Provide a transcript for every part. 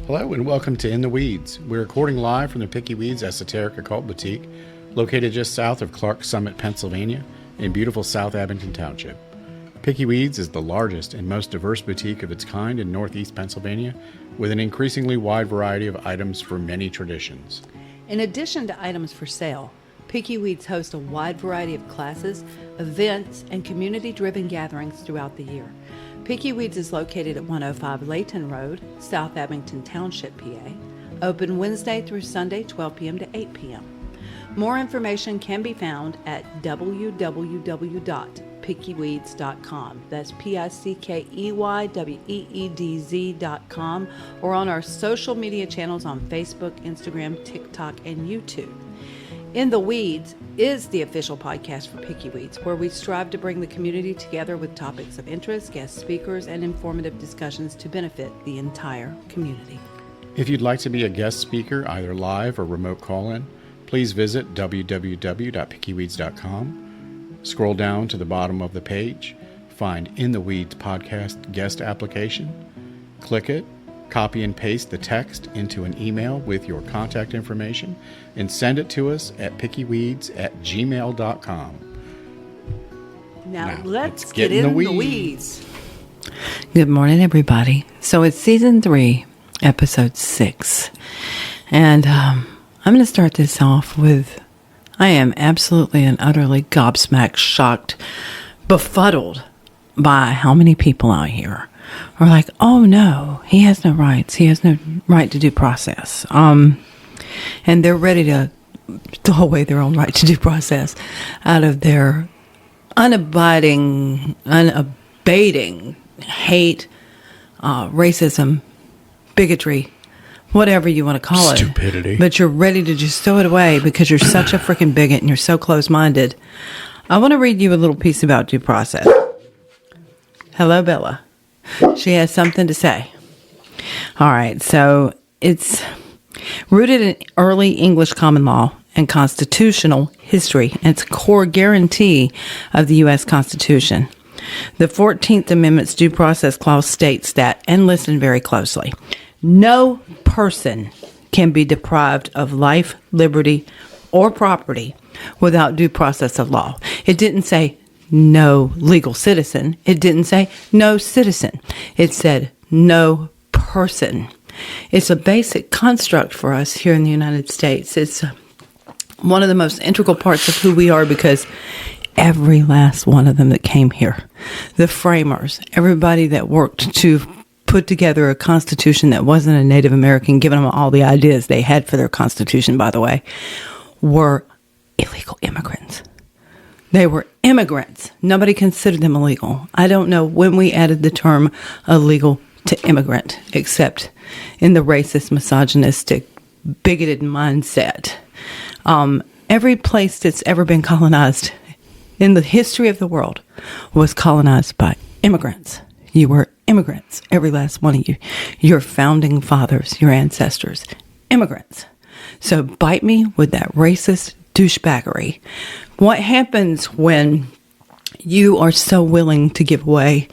Hello and welcome to In the Weeds. We're recording live from the Picky Weeds Esoteric Occult Boutique, located just south of Clark Summit, Pennsylvania, in beautiful South Abington Township. Picky Weeds is the largest and most diverse boutique of its kind in Northeast Pennsylvania, with an increasingly wide variety of items for many traditions. In addition to items for sale, Picky Weeds hosts a wide variety of classes, events, and community-driven gatherings throughout the year. Picky Weeds is located at 105 Layton Road, South Abington Township, PA. Open Wednesday through Sunday, 12 p.m. to 8 p.m. More information can be found at www.pickyweeds.com. That's PICKEYWEEDZ.com, or on our social media channels on Facebook, Instagram, TikTok, and YouTube. In the Weeds is the official podcast for Picky Weeds, where we strive to bring the community together with topics of interest, guest speakers, and informative discussions to benefit the entire community. If you'd like to be a guest speaker, either live or remote call-in, please visit www.pickyweeds.com. Scroll down to the bottom of the page, find In the Weeds podcast guest application, click it, copy and paste the text into an email with your contact information, and send it to us at pickyweeds@gmail.com. Now let's get in the weeds. Good morning, everybody. So it's season 3, episode 6. And I'm going to start this off with, I am absolutely and utterly gobsmacked, shocked, befuddled by how many people out here are like, oh no, he has no rights. He has no right to due process. And they're ready to throw away their own right to due process out of their unabating hate, racism, bigotry, whatever you want to call it. Stupidity. But you're ready to just throw it away because you're such a freaking bigot and you're so close-minded. I want to read you a little piece about due process. Hello, Bella. She has something to say. All right, so it's rooted in early English common law and constitutional history, and it's a core guarantee of the U.S. Constitution. The 14th Amendment's due process clause states that, and listen very closely, no person can be deprived of life, liberty, or property without due process of law. It didn't say no legal citizen. It didn't say no citizen. It said no person. It's a basic construct for us here in the United States. It's one of the most integral parts of who we are because every last one of them that came here, the framers, everybody that worked to put together a constitution that wasn't a Native American, giving them all the ideas they had for their constitution, by the way, were illegal immigrants. They were immigrants. Nobody considered them illegal. I don't know when we added the term illegal to immigrant, except in the racist, misogynistic, bigoted mindset. Every place that's ever been colonized in the history of the world was colonized by immigrants. You were immigrants, every last one of you. Your founding fathers, your ancestors, immigrants. So bite me with that racist douchebaggery. What happens when you are so willing to give away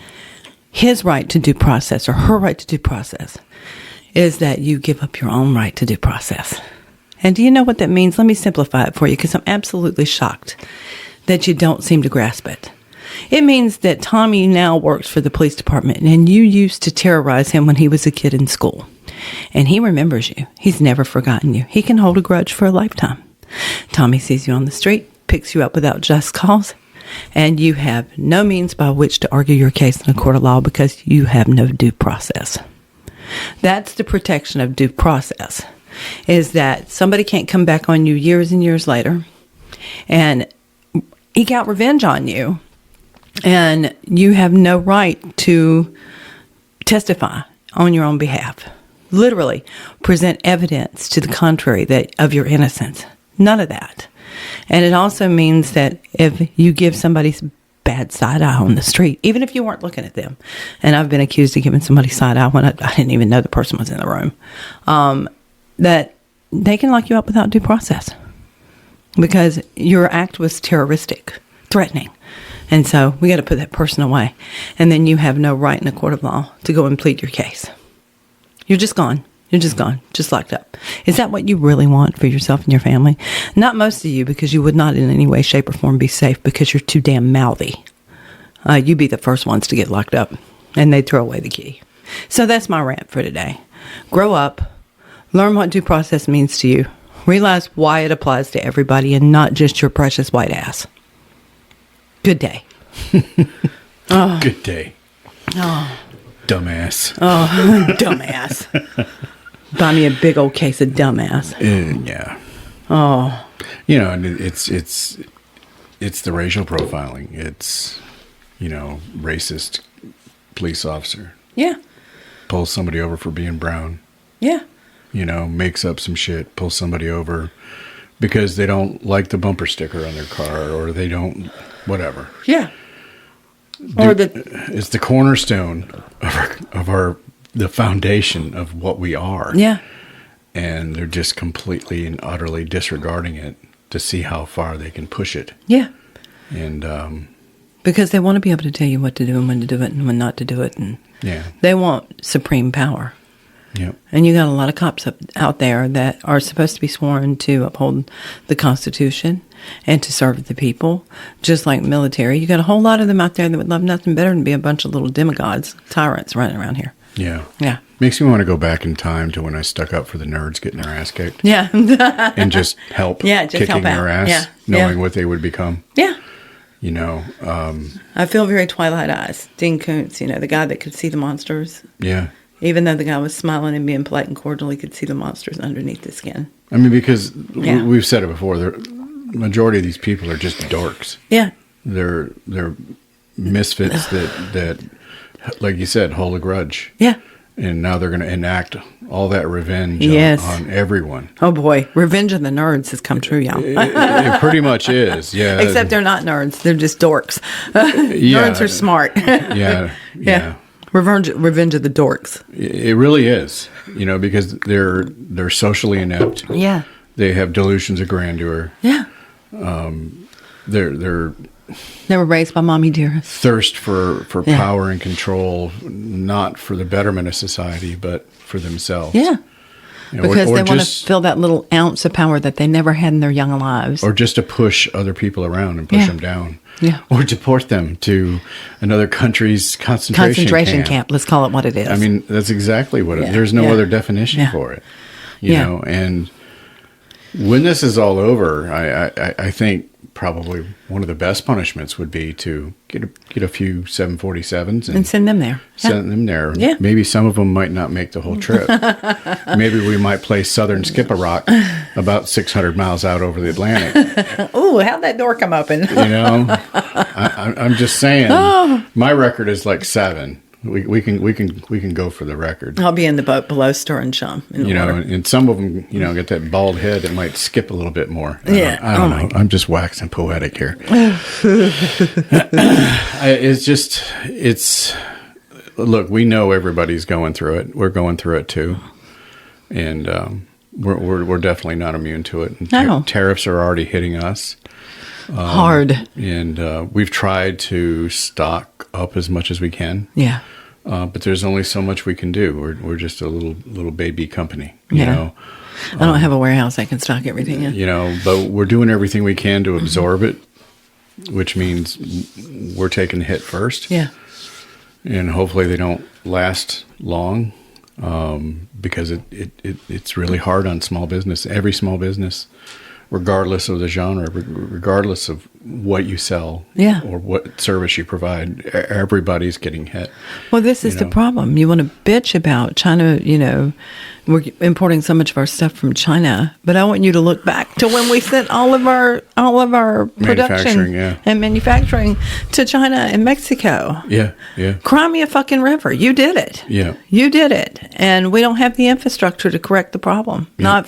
his right to due process or her right to due process is that you give up your own right to due process. And do you know what that means? Let me simplify it for you because I'm absolutely shocked that you don't seem to grasp it. It means that Tommy now works for the police department and you used to terrorize him when he was a kid in school. And he remembers you. He's never forgotten you. He can hold a grudge for a lifetime. Tommy sees you on the street, picks you up without just cause, and you have no means by which to argue your case in a court of law because you have no due process. That's the protection of due process, is that somebody can't come back on you years and years later and eke out revenge on you, and you have no right to testify on your own behalf. Literally present evidence to the contrary that of your innocence. None of that. And it also means that if you give somebody bad side eye on the street, even if you weren't looking at them, and I've been accused of giving somebody side eye when I didn't even know the person was in the room, that they can lock you up without due process because your act was terroristic, threatening. And so we got to put that person away. And then you have no right in a court of law to go and plead your case. You're just gone. You're just gone, just locked up. Is that what you really want for yourself and your family? Not most of you, because you would not in any way, shape, or form be safe because you're too damn mouthy. You'd be the first ones to get locked up, and they'd throw away the key. So that's my rant for today. Grow up. Learn what due process means to you. Realize why it applies to everybody and not just your precious white ass. Good day. Good day. Dumbass. Dumbass. Buy me a big old case of dumbass. Yeah. Oh. And it's the racial profiling. It's, racist police officer. Yeah. Pulls somebody over for being brown. Yeah. Makes up some shit, pulls somebody over because they don't like the bumper sticker on their car or they don't, whatever. Yeah. It's the cornerstone of the foundation of what we are. Yeah. And they're just completely and utterly disregarding it to see how far they can push it. Yeah. And because they want to be able to tell you what to do and when to do it and when not to do it, and they want supreme power. Yep. And you got a lot of cops out there that are supposed to be sworn to uphold the Constitution and to serve the people, just like military. You got a whole lot of them out there that would love nothing better than be a bunch of little demigods, tyrants running around here. Yeah. Yeah. Makes me want to go back in time to when I stuck up for the nerds getting their ass kicked. Yeah. And just help just kicking help out. their ass, knowing what they would become. Yeah. I feel very Twilight Eyes. Dean Koontz, the guy that could see the monsters. Yeah. Even though the guy was smiling and being polite and cordial, he could see the monsters underneath the skin. I mean, because we've said it before, the majority of these people are just dorks. Yeah. They're misfits that, like you said, hold a grudge. Yeah. And now they're going to enact all that revenge on everyone. Oh, boy. Revenge of the nerds has come true, y'all. It pretty much is, yeah. Except they're not nerds. They're just dorks. Nerds are smart. Yeah. Revenge of the dorks. It really is, because they're socially inept. Yeah. They have delusions of grandeur. Yeah. They were raised by mommy dearest. Thirst for power and control, not for the betterment of society, but for themselves. Yeah. Because or they want to just, feel that little ounce of power that they never had in their young lives. Or just to push other people around and push them down. Yeah. Or deport them to another country's concentration camp. Let's call it what it is. I mean, that's exactly what there's no other definition for it. You know, and when this is all over, I think probably one of the best punishments would be to get a few 747s and send them there. Send them there. Yeah. Maybe some of them might not make the whole trip. Maybe we might play Southern Skip-a-Rock about 600 miles out over the Atlantic. Ooh, how'd that door come open? I'm just saying. My record is like 7. We can go for the record. I'll be in the boat below stirring chum. And some of them, get that bald head that might skip a little bit more. I don't know. I'm just waxing poetic here. Look, we know everybody's going through it. We're going through it too, and we're definitely not immune to it. And no. Tariffs are already hitting us hard, and we've tried to stock up as much as we can. Yeah. But there's only so much we can do. We're just a little baby company, you know. I don't have a warehouse I can stock everything in. But we're doing everything we can to absorb it, which means we're taking the hit first. Yeah. And hopefully they don't last long, because it's really hard on small business. Every small business, regardless of the genre, regardless of what you sell or what service you provide, everybody's getting hit. Well, this is the problem. You want to bitch about China, we're importing so much of our stuff from China, but I want you to look back to when we sent all of our production and manufacturing to China and Mexico. Yeah, yeah. Cry me a fucking river. You did it. Yeah. You did it. And we don't have the infrastructure to correct the problem. Yeah.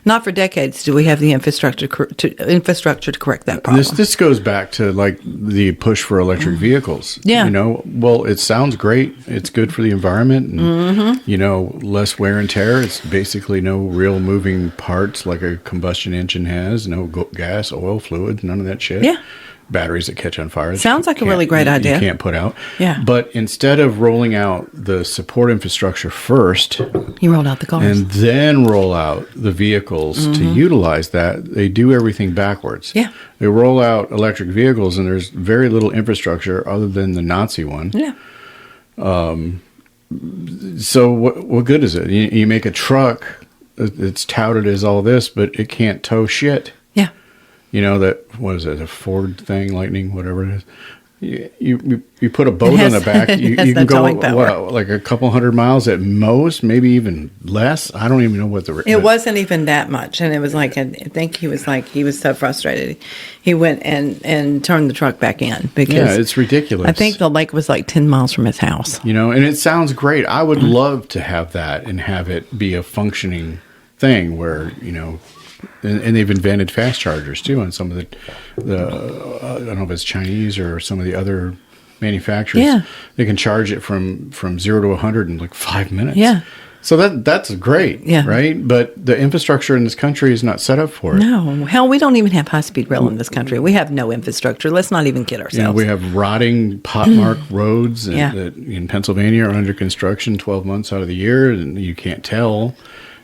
Not for decades do we have the infrastructure to correct that problem. This goes back to like the push for electric vehicles. Yeah. Well, it sounds great. It's good for the environment and less wear and tear. It's basically no real moving parts like a combustion engine has. No gas, oil, fluids, none of that shit. Yeah. batteries that catch on fire. Sounds like a really great idea. You can't put out. Yeah. But instead of rolling out the support infrastructure first, You rolled out the cars. and then roll out the vehicles to utilize that, they do everything backwards. Yeah. They roll out electric vehicles, and there's very little infrastructure other than the Nazi one. Yeah. So what good is it? You make a truck that's touted as all this, but it can't tow shit. Yeah. You know that, what is it, a Ford thing, Lightning, whatever it is. You put a boat has- on the back. You it has can no go towing power. like a couple hundred miles at most, maybe even less. I don't even know what the. It wasn't even that much, and it was like I think he was so frustrated. He went and turned the truck back in because Yeah, it's ridiculous. I think the lake was like 10 miles from his house. You know, and it sounds great. I would love to have that and have it be a functioning thing where, you know, and they've invented fast chargers too on some of the I don't know if it's Chinese or some of the other manufacturers. Yeah. They can charge it from 0 to 100 in like 5 minutes. Yeah. So that's great. Yeah. Right. But the infrastructure in this country is not set up for it. No, hell, we don't even have high-speed rail in this country. We have no infrastructure. Let's not even kid ourselves. You know, we have rotting pockmarked roads Yeah. that in Pennsylvania are under construction 12 months out of the year, and you can't tell.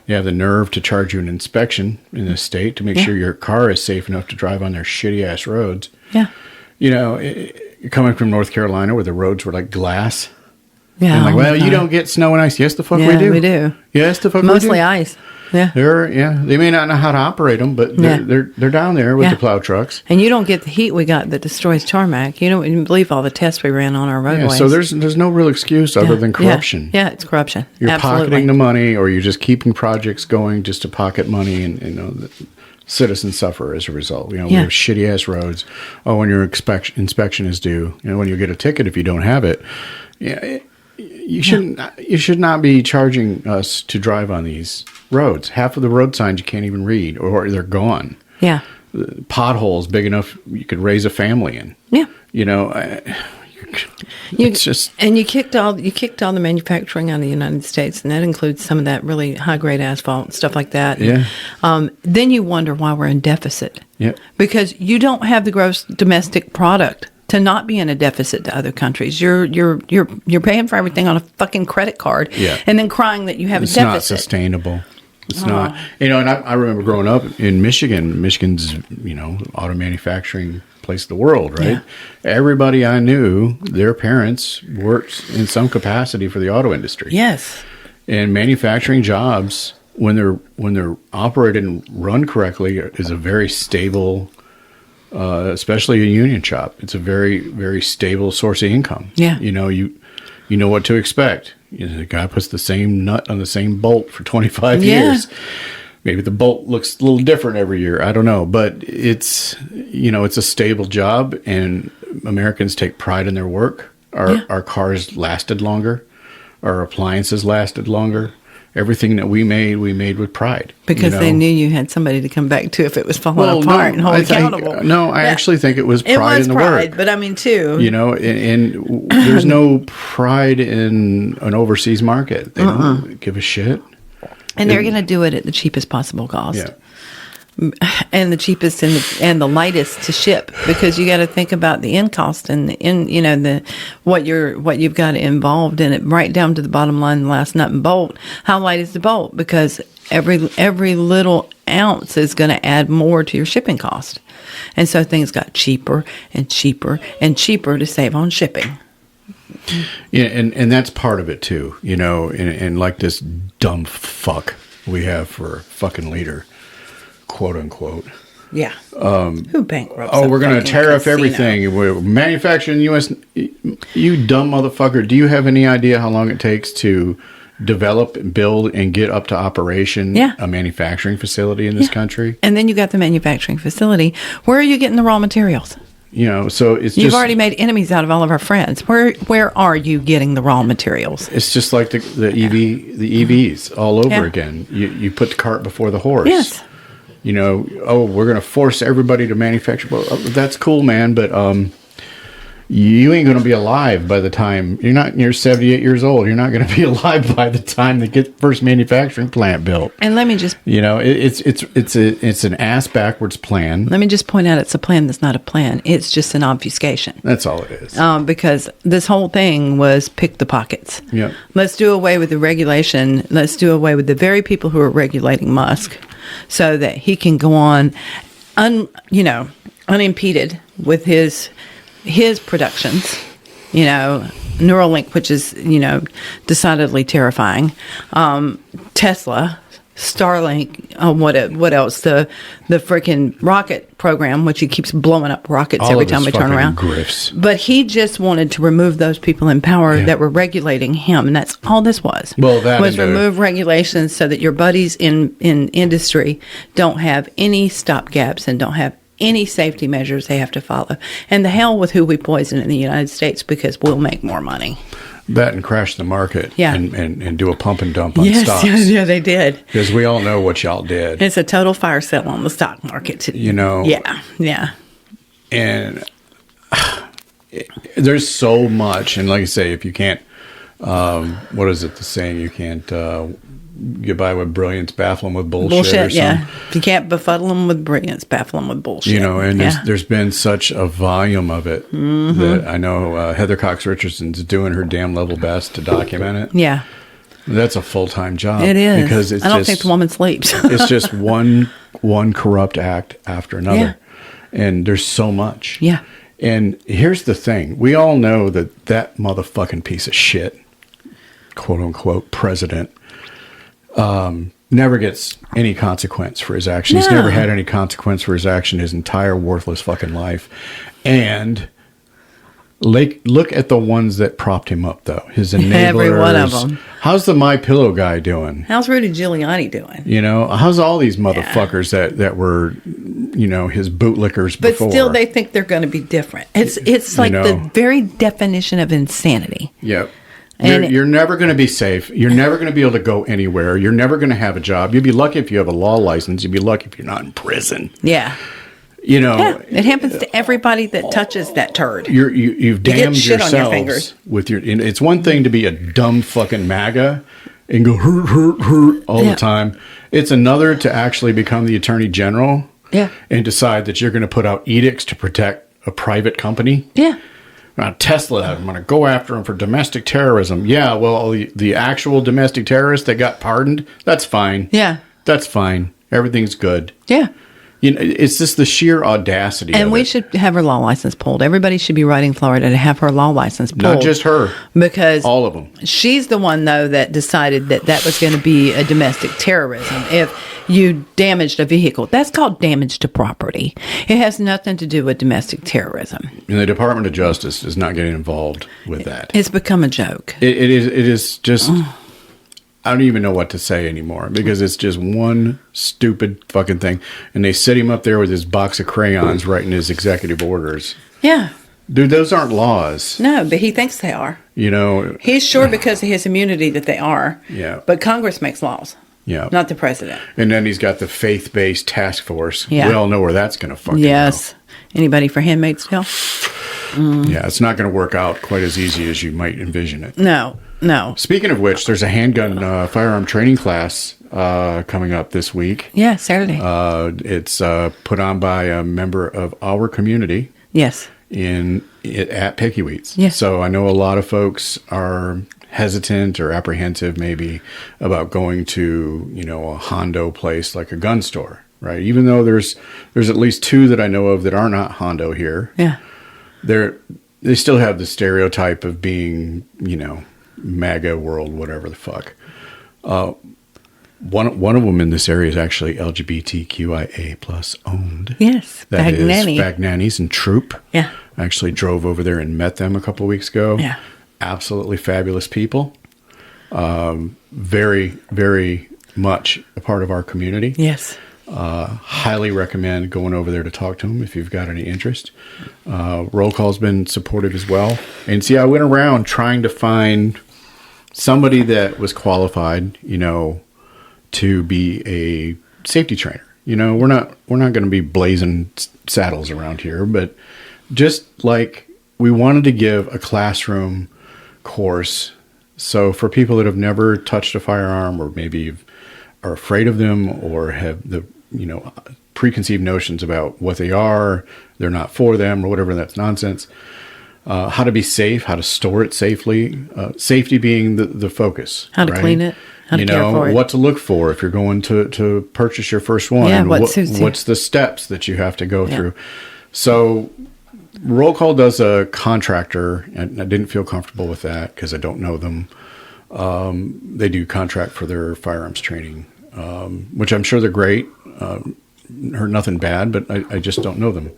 You have the nerve to charge you an inspection in this state to make Yeah. sure your car is safe enough to drive on their shitty-ass roads. Yeah. You know, coming from North Carolina where the roads were like glass. Yeah. And like, oh my well, you God. don't get snow and ice. Yes, the fuck Yeah, we do. we do. Yes, the fuck Mostly we do. ice. Yeah. They may not know how to operate them, but they're down there with Yeah. the plow trucks. And you don't get the heat we got that destroys tarmac. You don't even believe all the tests we ran on our Yeah, roadways. so there's no real excuse other than corruption. Yeah, it's corruption. You're Absolutely. pocketing the money, or you're just keeping projects going just to pocket money, and you know, the citizens suffer as a result. You know, we Yeah. have shitty ass roads. Oh, when your inspection is due, you know, when you get a ticket if you don't have it. Yeah, you shouldn't. You should not be charging us to drive on these roads. Half of the road signs you can't even read, or they're gone. Yeah. Potholes big enough you could raise a family in. Yeah. You know, it's just. And you kicked all the manufacturing out of the United States, and that includes some of that really high grade asphalt stuff like that. Yeah. Then you wonder why we're in deficit. Yeah. Because you don't have the gross domestic product to not be in a deficit to other countries. You're paying for everything on a fucking credit card. Yeah. And then crying that you have It's a not deficit. sustainable. It's not. You know, and I remember growing up in Michigan. Michigan's, you know, auto manufacturing place of the world, right? Yeah. Everybody I knew, their parents worked in some capacity for the auto industry. Yes. And manufacturing jobs, when they're operated and run correctly, is a very stable, especially a union shop. It's a very, very stable source of income. Yeah. You know, you know what to expect. You know, the guy puts the same nut on the same bolt for 25 Yeah. years. Maybe the bolt looks a little different every year. I don't know, but it's, you know, it's a stable job, and Americans take pride in their work. Our cars lasted longer. Our appliances lasted longer. Everything that we made with pride. Because you they know? knew you had somebody to come back to if it was falling apart and hold accountable. I actually think it was It pride was in the pride, work. but I mean, too. You know, and there's no pride in an overseas market. They don't give a shit. And they're going to do it at the cheapest possible cost. Yeah. And the cheapest and the lightest to ship, because you got to think about the end cost and what you've got involved in it, right down to the bottom line, the last nut and bolt. How light is the bolt? Because every little ounce is going to add more to your shipping cost, and so things got cheaper and cheaper and cheaper to save on shipping. Yeah, and that's part of it too, you know, and like this dumb fuck we have for a fucking leader, quote unquote. Yeah. Who bankrupts? Oh, a we're going to fucking tariff casino? everything. We're manufacturing in the U.S. You dumb motherfucker. Do you have any idea how long it takes to develop, build, and get up to operation a manufacturing facility in this country? And then you got the manufacturing facility. Where are you getting the raw materials? You know, so it's You've just, already made enemies out of all of our friends. Where are you getting the raw materials? it's just like the EVs all over Yeah. again. You put the cart before the horse. Yes. You know, we're going to force everybody to manufacture. Well, that's cool, man, but you ain't going to be alive by the time you're 78 years old. You're not going to be alive by the time they get the first manufacturing plant built. And let me just, it's an ass backwards plan. let me just point out, it's a plan that's not a plan. It's just an obfuscation. That's all it is. Because this whole thing was pick the pockets. Yep. Let's do away with the regulation. Let's do away with the very people who are regulating Musk, so that he can go on, unimpeded with his productions. Neuralink, which is decidedly terrifying. Tesla, Starlink, what else? The freaking rocket program, which he keeps blowing up rockets all every of time his we turn fucking around. Grifts. But he just wanted to remove those people in power that were regulating him, and that's all this was. Well, that was and remove regulations so that your buddies in industry don't have any stopgaps and don't have any safety measures they have to follow. And the hell with who we poison in the United States, because we'll make more money. That and crash the market. Yeah. And do a pump and dump on Yes, stocks. yeah, they did. Because we all know what y'all did. It's a total fire sale on the stock market. Yeah. And there's so much. And like I say, if you can't, what is it, the saying? You can't get by with brilliance, baffle them with bullshit. Or Yeah. If you can't befuddle them with brilliance, baffle them with bullshit. And there's been such a volume of it that I know Heather Cox Richardson's doing her damn level best to document it. Yeah. That's a full-time job. It is. Because I don't think the woman sleeps. It's just one corrupt act after another. Yeah. And there's so much. Yeah. And here's the thing. We all know that motherfucking piece of shit, quote unquote, president, never gets any consequence for his action. He's No. never had any consequence for his action his entire worthless fucking life. And look at the ones that propped him up, though. His enablers. Every one of them. How's the My Pillow guy doing? How's Rudy Giuliani doing? How's all these motherfuckers that were, his bootlickers But before? still, they think they're going to be different. It's like the very definition of insanity. Yep. And You're never going to be safe. You're never going to be able to go anywhere. You're never going to have a job. You'd be lucky if you have a law license. You'd be lucky if you're not in prison. Yeah. Yeah, it happens to everybody that touches that turd. You've damned shit on your yourselves fingers. with your. It's one thing to be a dumb fucking MAGA and go hurt all the time. It's another to actually become the attorney general. Yeah. And decide that you're going to put out edicts to protect a private company. Yeah. Tesla, I'm going to go after them for domestic terrorism. Yeah, well, the actual domestic terrorists that got pardoned, that's fine. Yeah. That's fine. Everything's good. Yeah. It's just the sheer audacity And of we it. should have her law license pulled. Everybody should be writing Florida to have her law license pulled. Not just her. Because all of them. She's the one, though, that decided that was going to be a domestic terrorism if you damaged a vehicle. That's called damage to property. It has nothing to do with domestic terrorism. And the Department of Justice is not getting involved with that. It's become a joke. It is just... I don't even know what to say anymore because it's just one stupid fucking thing. And they set him up there with his box of crayons writing his executive orders. Yeah. Dude, those aren't laws. No, but he thinks they are. He's sure because of his immunity that they are. Yeah. But Congress makes laws. Yeah. Not the president. And then he's got the faith-based task force. Yeah. We all know where that's going to fucking Yes. Anybody for Handmaid's Tale? Yeah, it's not going to work out quite as easy as you might envision it. No. Speaking of which, there's a handgun firearm training class coming up this week. Yeah, Saturday. It's put on by a member of our community. Yes. At Picky-Weeds. Yes. So I know a lot of folks are hesitant or apprehensive maybe about going to, a Hondo place like a gun store, right? Even though there's at least two that I know of that are not Hondo here. Yeah. They still have the stereotype of being, MAGA world, whatever the fuck. One of them in this area is actually LGBTQIA plus owned. Yes, That is Bagnani. Bagnani's and Troop. Yeah. I actually drove over there and met them a couple of weeks ago. Yeah. Absolutely fabulous people. Very, very much a part of our community. Yes. Highly recommend going over there to talk to them if you've got any interest. Roll call's been supportive as well. And see, I went around trying to find somebody that was qualified, to be a safety trainer. We're not going to be blazing saddles around here, but just like we wanted to give a classroom course. So for people that have never touched a firearm, or maybe are afraid of them, or have the preconceived notions about what they are, they're not for them, or whatever, that's nonsense. How to be safe, how to store it safely, safety being the focus. How to clean it, how to care for it. What to look for if you're going to purchase your first one. Yeah, and what's the steps that you have to go through. So Roll Call does a contractor, and I didn't feel comfortable with that because I don't know them. They do contract for their firearms training, which I'm sure they're great. Heard nothing bad, but I just don't know them.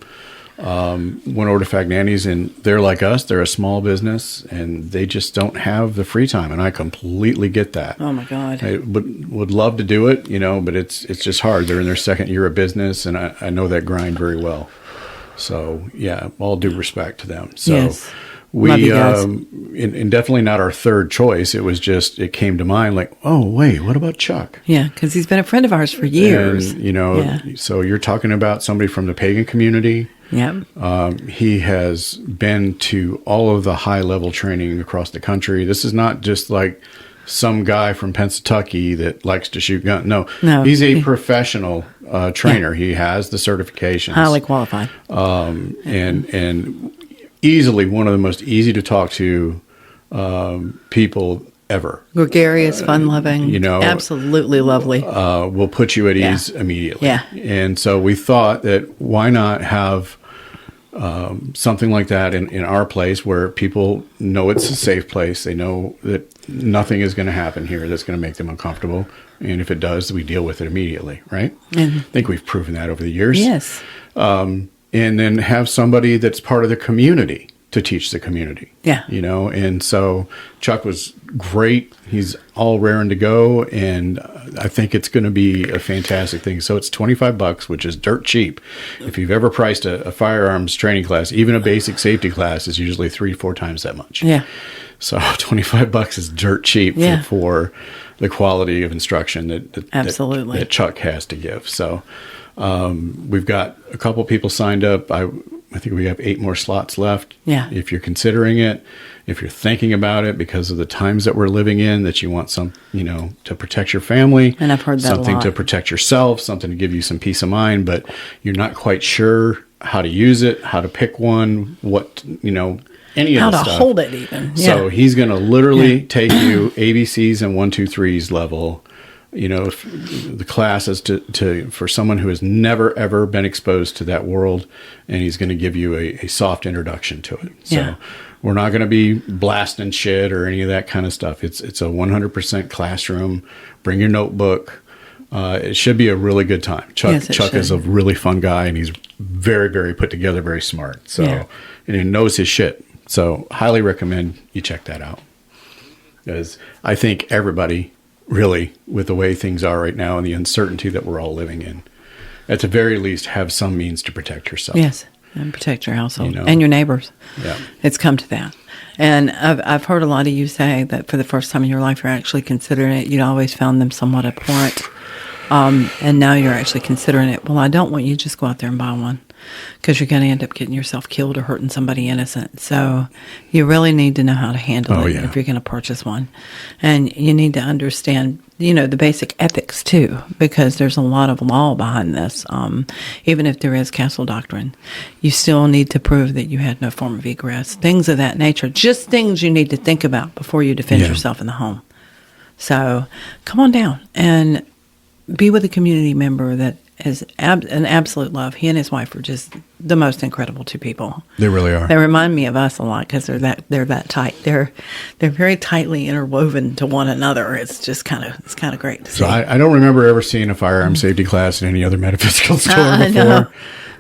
Went over to Fagnani's, and they're like us. They're a small business, and they just don't have the free time, and I completely get that. Oh my God! I would love to do it, but it's just hard. They're in their second year of business, and I know that grind very well. So yeah, all due respect to them. So yes. we and definitely not our third choice. It was just, it came to mind like, oh wait, what about Chuck? Yeah, because he's been a friend of ours for years. And, so you're talking about somebody from the pagan community. Yeah. He has been to all of the high level training across the country. This is not just like some guy from Pennsylvania that likes to shoot guns. No, he's a professional trainer. Yeah. He has the certifications. Highly qualified. And easily one of the most easy to talk to people ever. Gregarious, fun-loving, absolutely lovely. Will put you at ease immediately. Yeah. And so we thought that why not have something like that in our place where people know it's a safe place. They know that nothing is going to happen here that's going to make them uncomfortable. And if it does, we deal with it immediately, right? Mm-hmm. I think we've proven that over the years. Yes. And then have somebody that's part of the community to teach the community. Yeah. And so Chuck was great. He's all raring to go. And I think it's going to be a fantastic thing. So it's $25, which is dirt cheap. If you've ever priced a firearms training class, even a basic safety class is usually 3-4 times that much. Yeah. So $25 is dirt cheap for the quality of instruction that Chuck has to give. So we've got a couple people signed up. I think we have 8 more slots left. Yeah. If you're considering it, if you're thinking about it because of the times that we're living in, that you want some, to protect your family. And I've heard that something a lot. To protect yourself, something to give you some peace of mind, but you're not quite sure how to use it, how to pick one, what, any of the stuff. How to hold it even. Yeah. So he's going to literally take you ABCs and 1, 2, 3s level. The class is for someone who has never, ever been exposed to that world, and he's going to give you a soft introduction to it. So we're not going to be blasting shit or any of that kind of stuff. It's a 100% classroom. Bring your notebook. It should be a really good time. Chuck is a really fun guy, and he's very, very put together, very smart. So, and he knows his shit. So highly recommend you check that out. Because I think everybody, really, with the way things are right now and the uncertainty that we're all living in, at the very least, have some means to protect yourself. Yes, and protect your household and your neighbors. Yeah, it's come to that. And I've heard a lot of you say that for the first time in your life, you're actually considering it. You'd always found them somewhat abhorrent, and now you're actually considering it. Well, I don't want you to just go out there and buy one, because you're going to end up getting yourself killed or hurting somebody innocent. So you really need to know how to handle it if you're going to purchase one. And you need to understand, the basic ethics too, because there's a lot of law behind this. Even if there is castle doctrine, you still need to prove that you had no form of egress, things of that nature, just things you need to think about before you defend yourself in the home. So come on down and be with a community member that is an absolute love. He and his wife are just the most incredible two people. They really are. They remind me of us a lot because they're that tight. They're very tightly interwoven to one another. It's just kind of great to see. So I don't remember ever seeing a firearm safety class in any other metaphysical store before.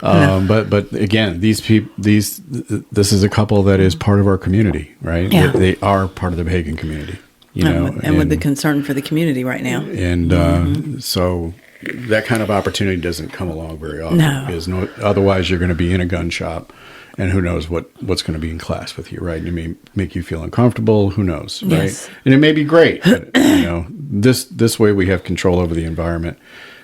No. But again, this is a couple that is part of our community, right? Yeah. They are part of the pagan community, and with the concern for the community right now. And so that kind of opportunity doesn't come along very often. No. Because otherwise you're going to be in a gun shop, and who knows what's going to be in class with you, right? It may make you feel uncomfortable. Who knows, right? Yes. And it may be great, but this way we have control over the environment.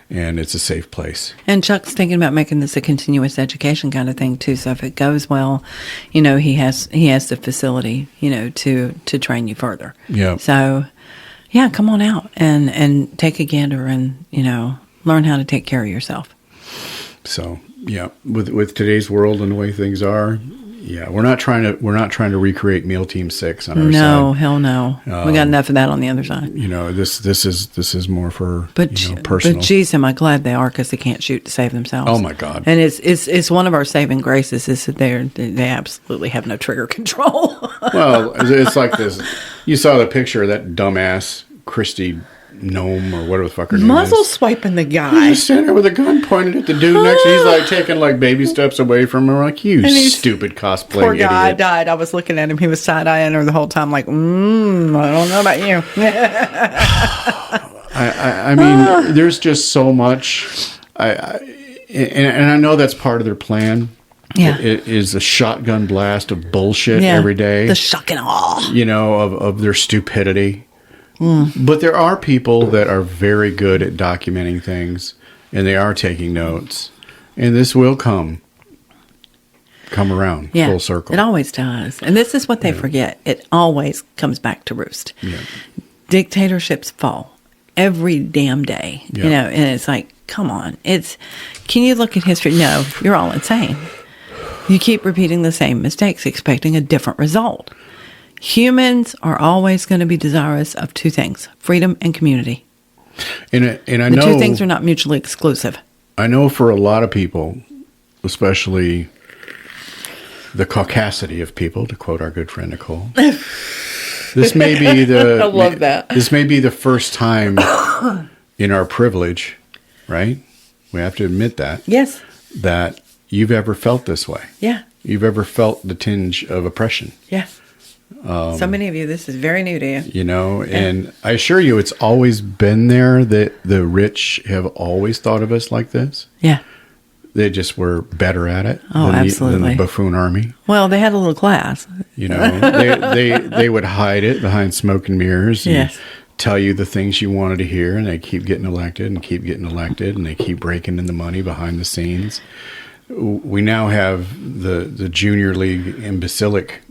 and it's a safe place. And Chuck's thinking about making this a continuous education kind of thing too. So if it goes well, you know, he has the facility, you know, to train you further. Yeah. So yeah, come on out and take a gander and, you know, learn how to take care of yourself. So yeah, with today's world and the way things are, yeah, we're not trying to recreate Meal Team 6 on our side. No, hell no. We got enough of that on the other side. You know, this is more for personal. But geez, am I glad they are, because they can't shoot to save themselves. Oh my God! And it's one of our saving graces is that they absolutely have no trigger control. Well, it's like this. You saw the picture of that dumbass Christy Gnome or whatever the fuck her name Muzzle is. swiping the guy. He's just standing there with a gun pointed at the dude next to him. He's like taking like baby steps away from her. Like, you stupid cosplaying Poor guy idiot. died. I was looking at him. He was side-eyeing her the whole time like, I don't know about you. I mean, there's just so much. And I know that's part of their plan. Yeah. It is a shotgun blast of bullshit Yeah. every day. The shock and awe. You know, of their stupidity. But there are people that are very good at documenting things, and they are taking notes. And this will come around full circle. It always does. And this is what they forget. It always comes back to roost. Yeah. Dictatorships fall every damn day. Yeah. You know, and it's like, come on. Can you look at history? No, you're all insane. You keep repeating the same mistakes, expecting a different result. Humans are always going to be desirous of two things: freedom and community. And I The know two things are not mutually exclusive. I know for a lot of people, especially the caucasity of people, to quote our good friend Nicole, this may be the I love that. This may be the first time in our privilege, right? We have to admit that. Yes. That you've ever felt this way. Yeah. You've ever felt the tinge of oppression. Yeah. So many of you, this is very new to you. You know, and I assure you, it's always been there that the rich have always thought of us like this. Yeah. They just were better at it Oh, than absolutely. the buffoon army. Well, they had a little class. You know, they would hide it behind smoke and mirrors and Yes. tell you the things you wanted to hear, and they keep getting elected and keep getting elected, and they keep breaking in the money behind the scenes. We now have the Junior League imbecilic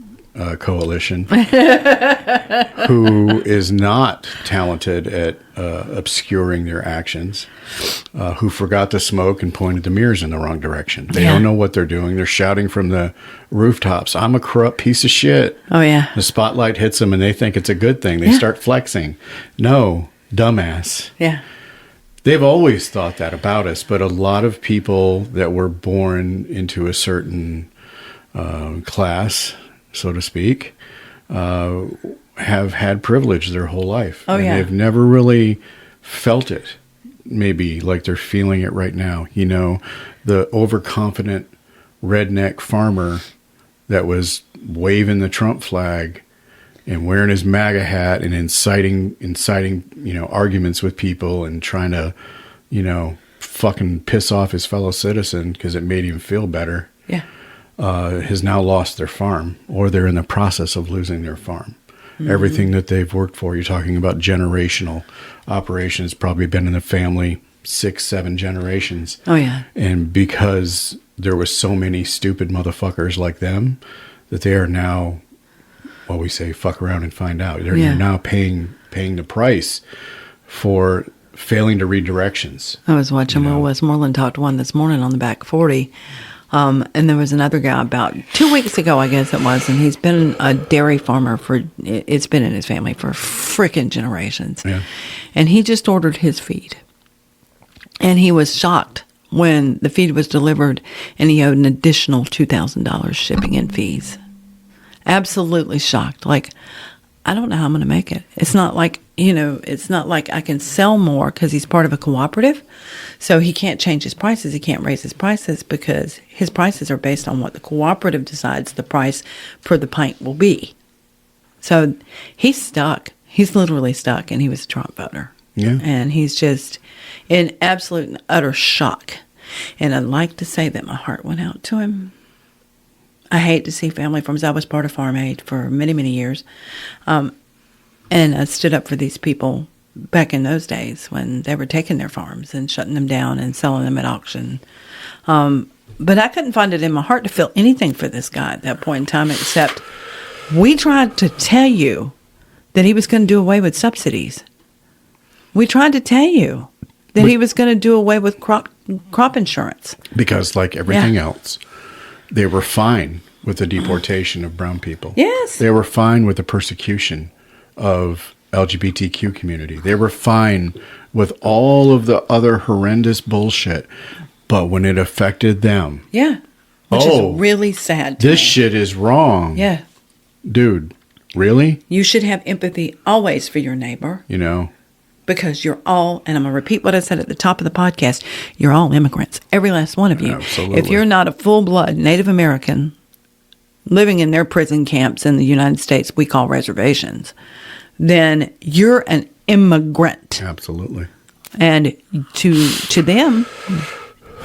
coalition who is not talented at obscuring their actions, who forgot to smoke and pointed the mirrors in the wrong direction. They don't know what they're doing. They're shouting from the rooftops, "I'm a corrupt piece of shit." Oh, yeah. The spotlight hits them and they think it's a good thing. They start flexing. No, dumbass. Yeah. They've always thought that about us, but a lot of people that were born into a certain class, so to speak, have had privilege their whole life. Oh, yeah. And they've never really felt it, maybe like they're feeling it right now. You know, the overconfident redneck farmer that was waving the Trump flag and wearing his MAGA hat and inciting, you know, arguments with people and trying to, you know, fucking piss off his fellow citizen because it made him feel better. Yeah. Has now lost their farm, or they're in the process of losing their farm. Mm-hmm. Everything that they've worked for, you're talking about generational operations, probably been in the family 6-7 generations. Oh, yeah. And because there was so many stupid motherfuckers like them, that they are now, well, we say fuck around and find out. They're now paying the price for failing to read directions. I was watching Will Westmoreland talk to one this morning on the back 40. And there was another guy about 2 weeks ago, I guess it was, and he's been a dairy farmer it's been in his family for frickin' generations. Yeah. And he just ordered his feed. And he was shocked when the feed was delivered and he owed an additional $2,000 shipping and fees. Absolutely shocked. Like, I don't know how I'm going to make it. It's not like, you know, it's not like I can sell more because he's part of a cooperative. So he can't change his prices. He can't raise his prices because his prices are based on what the cooperative decides the price per the pint will be. So he's stuck. He's literally stuck, and he was a Trump voter. Yeah. And he's just in absolute and utter shock. And I'd like to say that my heart went out to him. I hate to see family farms. I was part of Farm Aid for many, many years. And I stood up for these people back in those days when they were taking their farms and shutting them down and selling them at auction. But I couldn't find it in my heart to feel anything for this guy at that point in time, except we tried to tell you that he was going to do away with subsidies. We tried to tell you that he was going to do away with crop insurance. Because like everything else, they were fine with the deportation of brown people. Yes. They were fine with the persecution of LGBTQ community. They were fine with all of the other horrendous bullshit. But when it affected them, which is really sad to this me. shit is wrong. Yeah. Dude, really? You should have empathy always for your neighbor. You know? Because you're all, and I'm going to repeat what I said at the top of the podcast, you're all immigrants. Every last one of you. Absolutely. If you're not a full-blood Native American living in their prison camps in the United States we call reservations, then you're an immigrant. Absolutely. And to them,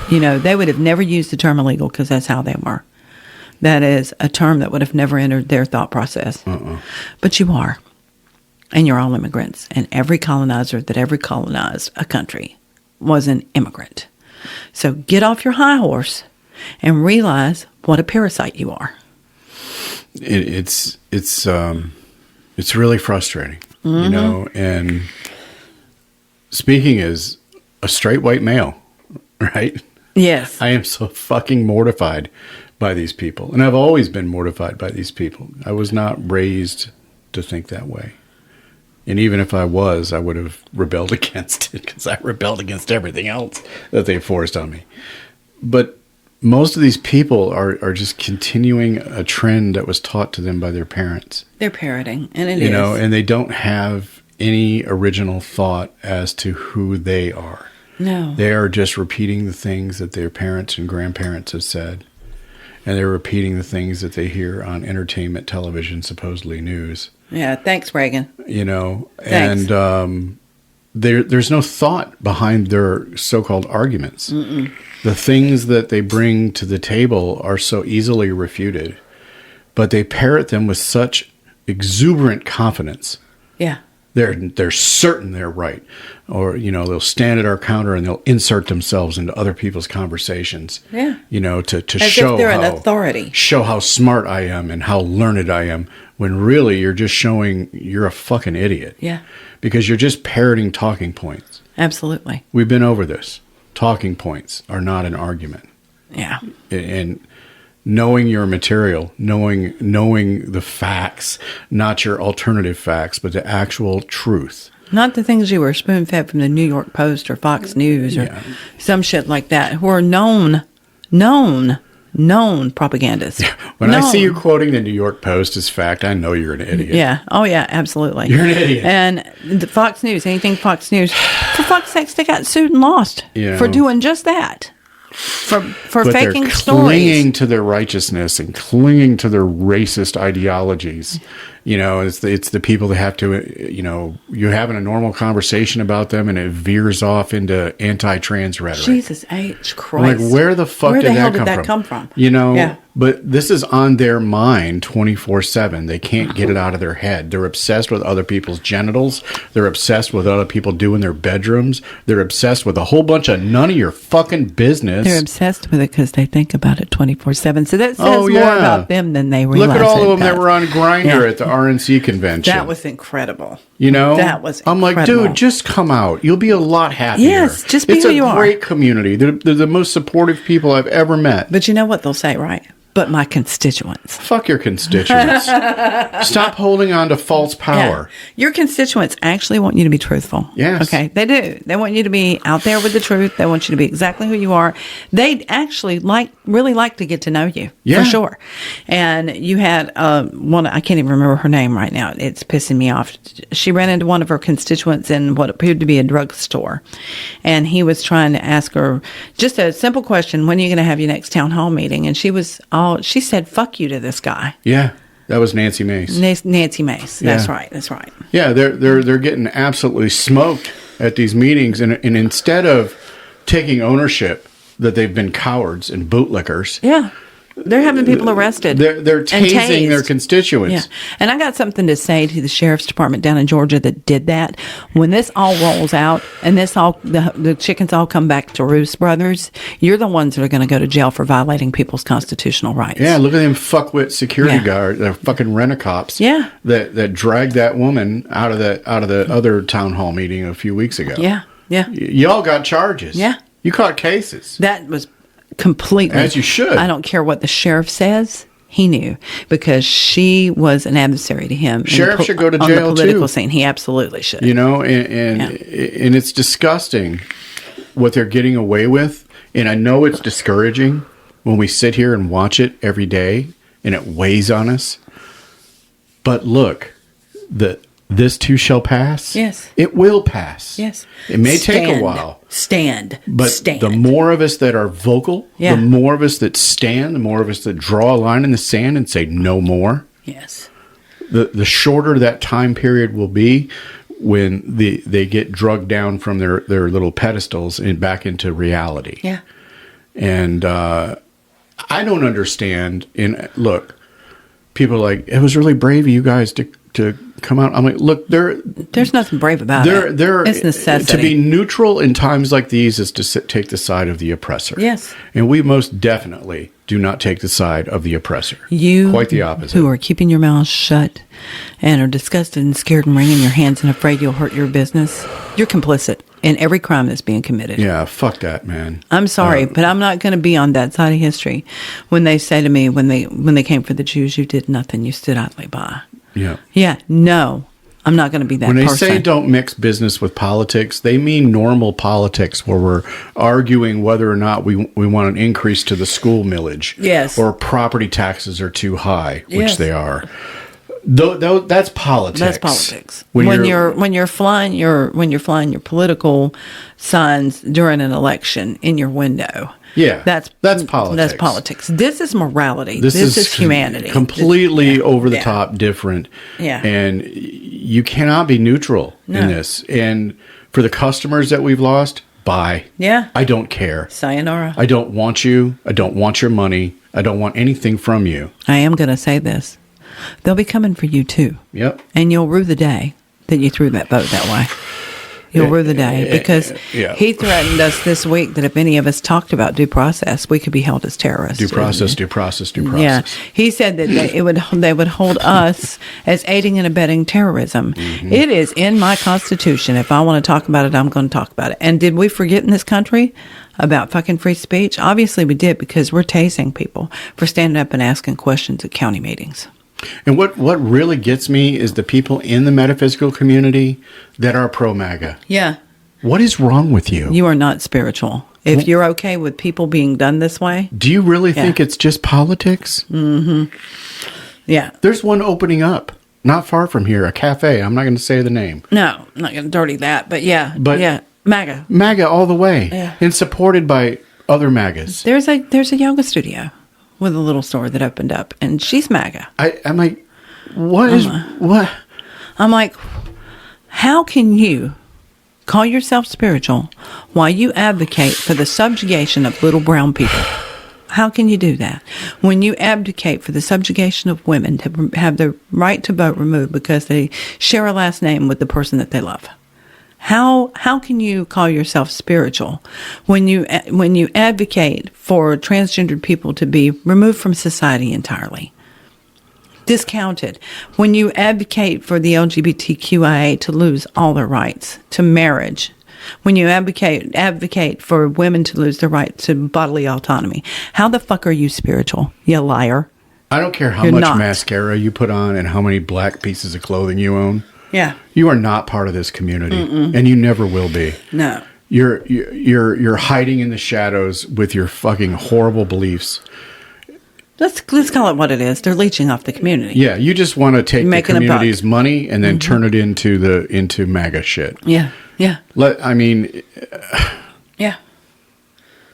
you know, they would have never used the term illegal because that's how they were. That is a term that would have never entered their thought process. But you are. And you're all immigrants. And every colonizer that ever colonized a country was an immigrant. So get off your high horse and realize what a parasite you are. It's really frustrating, you know. And speaking as a straight white male, right? Yes. I am so fucking mortified by these people, and I've always been mortified by these people. I was not raised to think that way, and even if I was, I would have rebelled against it because I rebelled against everything else that they forced on me. But most of these people are just continuing a trend that was taught to them by their parents. They're parroting, and it is. You know, and they don't have any original thought as to who they are. No. They are just repeating the things that their parents and grandparents have said. And they're repeating the things that they hear on entertainment television, supposedly news. Yeah, thanks, Reagan. You know, Thanks. and there's no thought behind their so-called arguments. The things that they bring to the table are so easily refuted, but they parrot them with such exuberant confidence. Yeah. They're certain they're right. Or, you know, they'll stand at our counter and they'll insert themselves into other people's conversations. Yeah. You know, to As show if they're how, an authority. show how smart I am and how learned I am, when really you're just showing you're a fucking idiot. Yeah. Because you're just parroting talking points. Absolutely. We've been over this. Talking points are not an argument. Yeah. And knowing your material, knowing the facts, not your alternative facts, but the actual truth. Not the things you were spoon-fed from the New York Post or Fox News or some shit like that, who are known propagandists. When I see you quoting the New York Post as fact, I know you're an idiot. Yeah. Oh, yeah, absolutely. You're an idiot. And the Fox News, anything Fox News, for fuck's sakes, they got sued and lost for doing just that. For But faking they're stories. clinging to their righteousness and clinging to their racist ideologies. You know, it's the people that have to, you know, you're having a normal conversation about them and it veers off into anti-trans rhetoric. Jesus H. Christ. Like, where the fuck Where did the hell that did come that come from? You know, Yeah. but this is on their mind 24/7. They can't get it out of their head. They're obsessed with other people's genitals. They're obsessed with what other people do in their bedrooms. They're obsessed with a whole bunch of none of your fucking business. They're obsessed with it because they think about it 24/7. So that says Oh, yeah. more about them than they realize. Look at all of them it that does. were on Grindr Yeah. at the RNC convention. That was incredible. You know, That was I'm like, incredible. dude, just come out. You'll be a lot happier. Yes, just be it's who a you are. great community. They're the most supportive people I've ever met. But you know what they'll say, right? But my constituents. Fuck your constituents. Stop holding on to false power. Yeah. Your constituents actually want you to be truthful. Yes. Okay, they do. They want you to be out there with the truth. They want you to be exactly who you are. They actually really like to get to know you. Yeah. For sure. And you had one, I can't even remember her name right now. It's pissing me off. She ran into one of her constituents in what appeared to be a drugstore. And he was trying to ask her just a simple question, when are you going to have your next town hall meeting? And she said, fuck you to this guy. Yeah. That was Nancy Mace. Nancy Mace. That's Yeah. right. That's right. Yeah, they're getting absolutely smoked at these meetings, and instead of taking ownership that they've been cowards and bootlickers, Yeah. They're having people arrested. They're and tasing their tased. constituents. Yeah. And I got something to say to the sheriff's department down in Georgia that did that. When this all rolls out and the chickens all come back to roost, brothers, you're the ones that are going to go to jail for violating people's constitutional rights. Yeah, look at them fuckwit security Yeah. guards, they're fucking rent-a-cops. Yeah. That dragged that woman out of the other town hall meeting a few weeks ago. Yeah. Yeah. Y'all got charges. Yeah. You caught cases. That was completely. As you should. I don't care what the sheriff says. He knew because she was an adversary to him. Sheriff should go to on jail, the political too. scene. He absolutely should. And it's disgusting what they're getting away with. And I know it's discouraging when we sit here and watch it every day and it weighs on us. But look, this too shall pass. Yes. It will pass. Yes. It may take a while. But Stand. the more of us that are vocal, Yeah. the more of us that stand, the more of us that draw a line in the sand and say no more, Yes. the shorter that time period will be when they get drugged down from their little pedestals and back into reality. Yeah. And I don't understand. And look, people are like, it was really brave of you guys to come out. I'm like, look, There's nothing brave about it. It's necessity. To be neutral in times like these is to take the side of the oppressor. Yes. And we most definitely do not take the side of the oppressor. You, quite the opposite. who are keeping your mouth shut and are disgusted and scared and wringing your hands and afraid you'll hurt your business, you're complicit in every crime that's being committed. Yeah, fuck that, man. I'm sorry, but I'm not going to be on that side of history when they say to me, when they came for the Jews, you did nothing, you stood idly by. Yeah. Yeah, no, I'm not going to be that When they person. say don't mix business with politics, they mean normal politics where we're arguing whether or not we want an increase to the school millage. Yes. Or property taxes are too high, which Yes. they are. That's politics. That's politics. When you're flying your political signs during an election in your window. Yeah, That's politics. That's politics. This is morality. This is humanity. Completely over the top different. Yeah. And you cannot be neutral in No. this. And for the customers that we've lost, bye. Yeah. I don't care. Sayonara. I don't want you. I don't want your money. I don't want anything from you. I am going to say this. They'll be coming for you too. Yep. And you'll rue the day that you threw that vote that way. You'll rue the day because yeah. he threatened us this week that if any of us talked about due process, we could be held as terrorists. Due process. Yeah, he said that they would hold us as aiding and abetting terrorism. Mm-hmm. It is in my Constitution. If I want to talk about it, I'm going to talk about it. And did we forget in this country about fucking free speech? Obviously we did, because we're tasing people for standing up and asking questions at county meetings. And what really gets me is the people in the metaphysical community that are pro-MAGA. Yeah. What is wrong with you? You are not spiritual. If you're okay with people being done this way. Do you really think it's just politics? Yeah. There's one opening up not far from here, a cafe. I'm not going to say the name. No, I'm not going to dirty that. But yeah. But yeah. MAGA. MAGA all the way. Yeah. And supported by other MAGAs. There's a yoga studio with a little store that opened up, and she's MAGA. I'm like, what? I'm like, how can you call yourself spiritual while you advocate for the subjugation of little brown people? How can you do that when you advocate for the subjugation of women to have the right to vote removed because they share a last name with the person that they love? How can you call yourself spiritual when you advocate for transgendered people to be removed from society entirely, discounted? When you advocate for the LGBTQIA to lose all their rights to marriage, when you advocate for women to lose their right to bodily autonomy, how the fuck are you spiritual, you liar? I don't care how You're much not. mascara you put on and how many black pieces of clothing you own. Yeah. You are not part of this community, and you never will be. No. You're hiding in the shadows with your fucking horrible beliefs. Let's call it what it is. They're leeching off the community. Yeah, you just want to take the Making a buck. community's money and then turn it into MAGA shit. Yeah. Yeah. Yeah.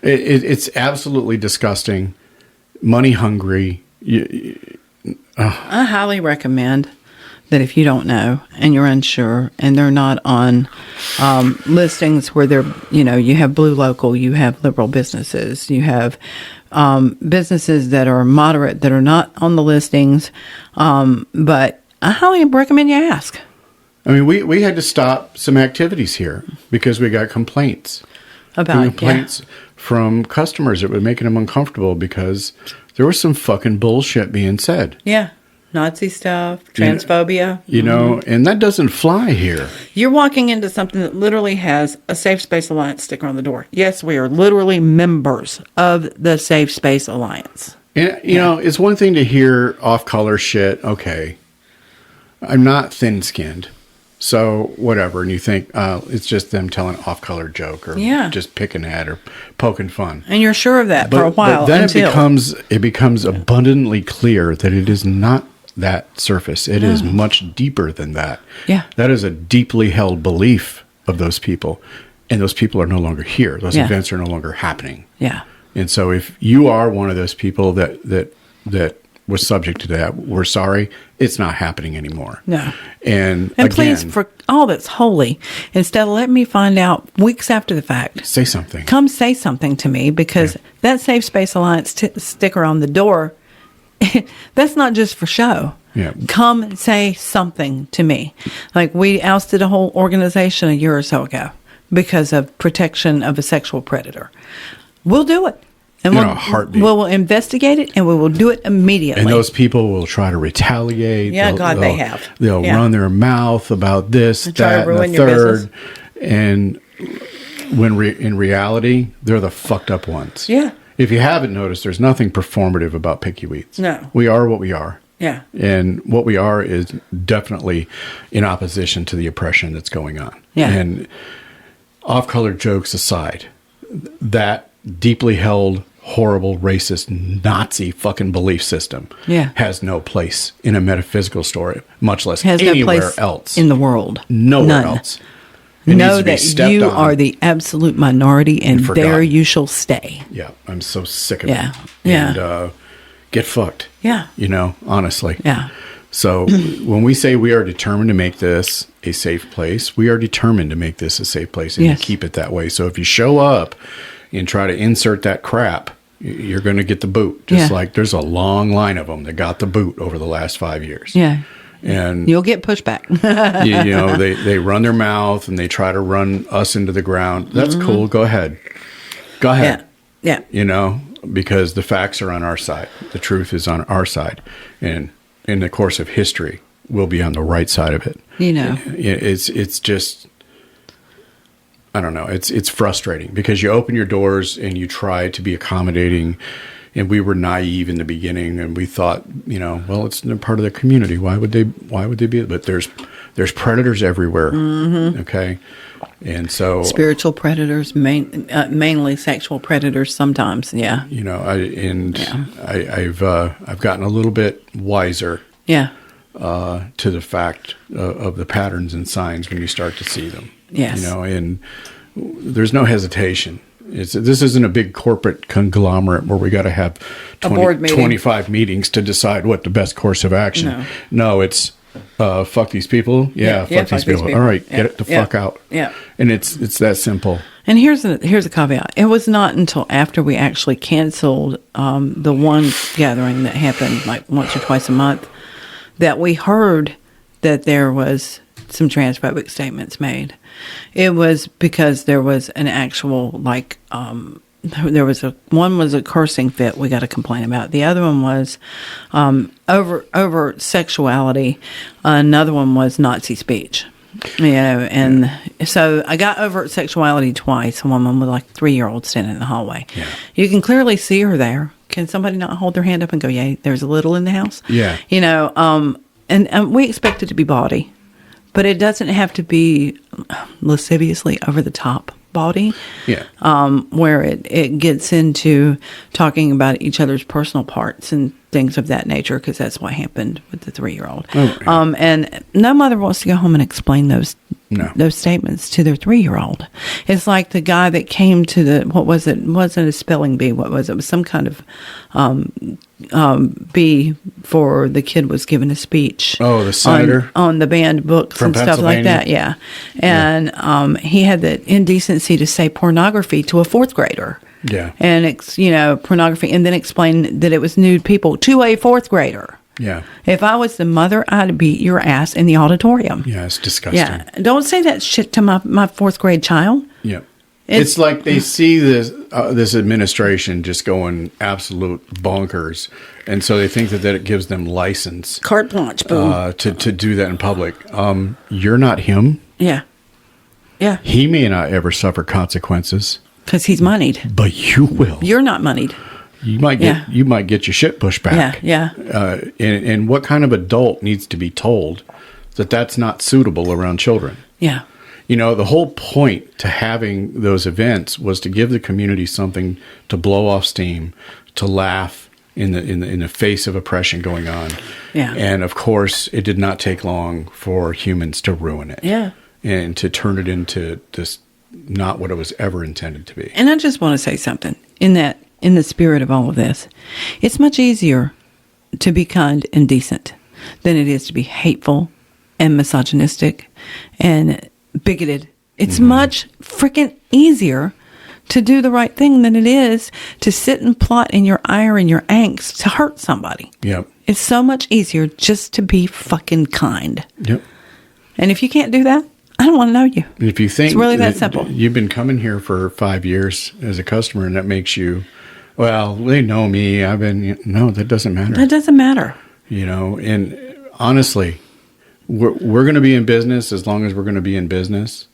It's absolutely disgusting. Money hungry. I highly recommend that if you don't know and you're unsure and they're not on listings where they're, you have blue local, you have liberal businesses, you have businesses that are moderate, that are not on the listings. But I highly recommend you ask. I mean, we had to stop some activities here because we got complaints. Complaints from customers that were making them uncomfortable because there was some fucking bullshit being said. Yeah. Nazi stuff, transphobia. You know, and that doesn't fly here. You're walking into something that literally has a Safe Space Alliance sticker on the door. Yes, we are literally members of the Safe Space Alliance. And, you know, it's one thing to hear off-color shit. Okay. I'm not thin-skinned. So, whatever. And you think, it's just them telling an off-color joke or just picking at or poking fun. And you're sure of that for a while. But then it becomes abundantly clear that it is not that surface. It is much deeper than that. Yeah. That is a deeply held belief of those people. And those people are no longer here. Those events are no longer happening. Yeah. And so if you are one of those people that was subject to that, we're sorry. It's not happening anymore. No. And again, please, for all that's holy, instead of letting me find out weeks after the fact, say something. Come say something to me, because that Safe Space Alliance sticker on the door, that's not just for show. Yeah. Come say something to me. Like, we ousted a whole organization a year or so ago because of protection of a sexual predator. We'll do it. And in a heartbeat. We'll investigate it, and we will do it immediately. And those people will try to retaliate. Yeah, they have. They'll run their mouth about this, and try that, to ruin and the your third. business. And when in reality, they're the fucked up ones. Yeah. If you haven't noticed, there's nothing performative about Picky Weeds. No. We are what we are. Yeah. And what we are is definitely in opposition to the oppression that's going on. Yeah. And off-color jokes aside, that deeply held, horrible, racist, Nazi fucking belief system has no place in a metaphysical story, much less anywhere else. In the world. Nowhere else. It know that you are the absolute minority, and there you shall stay. Yeah, I'm so sick of it. Yeah. And get fucked. Yeah. You know, honestly. Yeah. So when we say we are determined to make this a safe place, we are determined to make this a safe place and to keep it that way. So if you show up and try to insert that crap, you're going to get the boot. Just like there's a long line of them that got the boot over the last 5 years. Yeah. And you'll get pushback. you know, they run their mouth and they try to run us into the ground. That's cool. Go ahead. Go ahead. Yeah. You know, because the facts are on our side. The truth is on our side. And in the course of history, we'll be on the right side of it. You know, it's just, I don't know. It's frustrating because you open your doors and you try to be accommodating. And we were naive in the beginning, and we thought, you know, well, it's part of the community. Why would they be? But there's predators everywhere. Mm-hmm. Okay, and so spiritual predators, mainly sexual predators. Sometimes, yeah. You know, I've gotten a little bit wiser. Yeah. To the fact of the patterns and signs when you start to see them. Yes. You know, and there's no hesitation. This isn't a big corporate conglomerate where we got to have 25 meetings to decide what the best course of action. No, it's fuck these people. Fuck these people. All right, get it the fuck out. Yeah. And it's that simple. And here's a caveat. It was not until after we actually canceled the one gathering that happened like once or twice a month that we heard that there was some transphobic statements made. It was because there was an actual one was a cursing fit we got to complain about. The other one was over sexuality. Another one was Nazi speech. You know, and so I got overt sexuality twice. A woman with like 3-year-old standing in the hallway. Yeah. You can clearly see her there. Can somebody not hold their hand up and go, "Yeah, there's a little in the house"? Yeah. You know, and we expect it to be bawdy. But it doesn't have to be lasciviously over the top bawdy. Yeah. Where it gets into talking about each other's personal parts and things of that nature, because that's what happened with the 3-year-old. Oh, yeah. And no mother wants to go home and explain those statements to their 3-year-old. It's like the guy that came to what was it? It wasn't a spelling bee. What was it? It was some kind of bee for the kid was giving a speech. Oh, the senator? On the banned books and stuff like that, yeah. And he had the indecency to say pornography to a 4th grader. Yeah. And pornography, and then explain that it was nude people to a fourth grader. Yeah. If I was the mother, I'd beat your ass in the auditorium. Yeah, it's disgusting. Yeah, don't say that shit to my fourth grade child. Yeah. It's like they see this administration just going absolute bonkers, and so they think that it gives them license, Carte blanche, boom. to do that in public. You're not him. Yeah. Yeah. He may not ever suffer consequences, Because he's moneyed. but you will. You're not moneyed. You might get your shit pushed back. Yeah. And what kind of adult needs to be told that that's not suitable around children? Yeah. The whole point to having those events was to give the community something to blow off steam, to laugh in the face of oppression going on. Yeah. And of course, it did not take long for humans to ruin it. Yeah. And to turn it into this not what it was ever intended to be. And I just want to say something in the spirit of all of this. It's much easier to be kind and decent than it is to be hateful and misogynistic and bigoted. It's much freaking easier to do the right thing than it is to sit and plot in your ire and your angst to hurt somebody. Yep. It's so much easier just to be fucking kind. Yep. And if you can't do that, I don't want to know you. If you think it's really that simple. You've been coming here for 5 years as a customer, and that makes you, well, they know me. No, that doesn't matter. That doesn't matter. And honestly, we're going to be in business as long as we're going to be in business.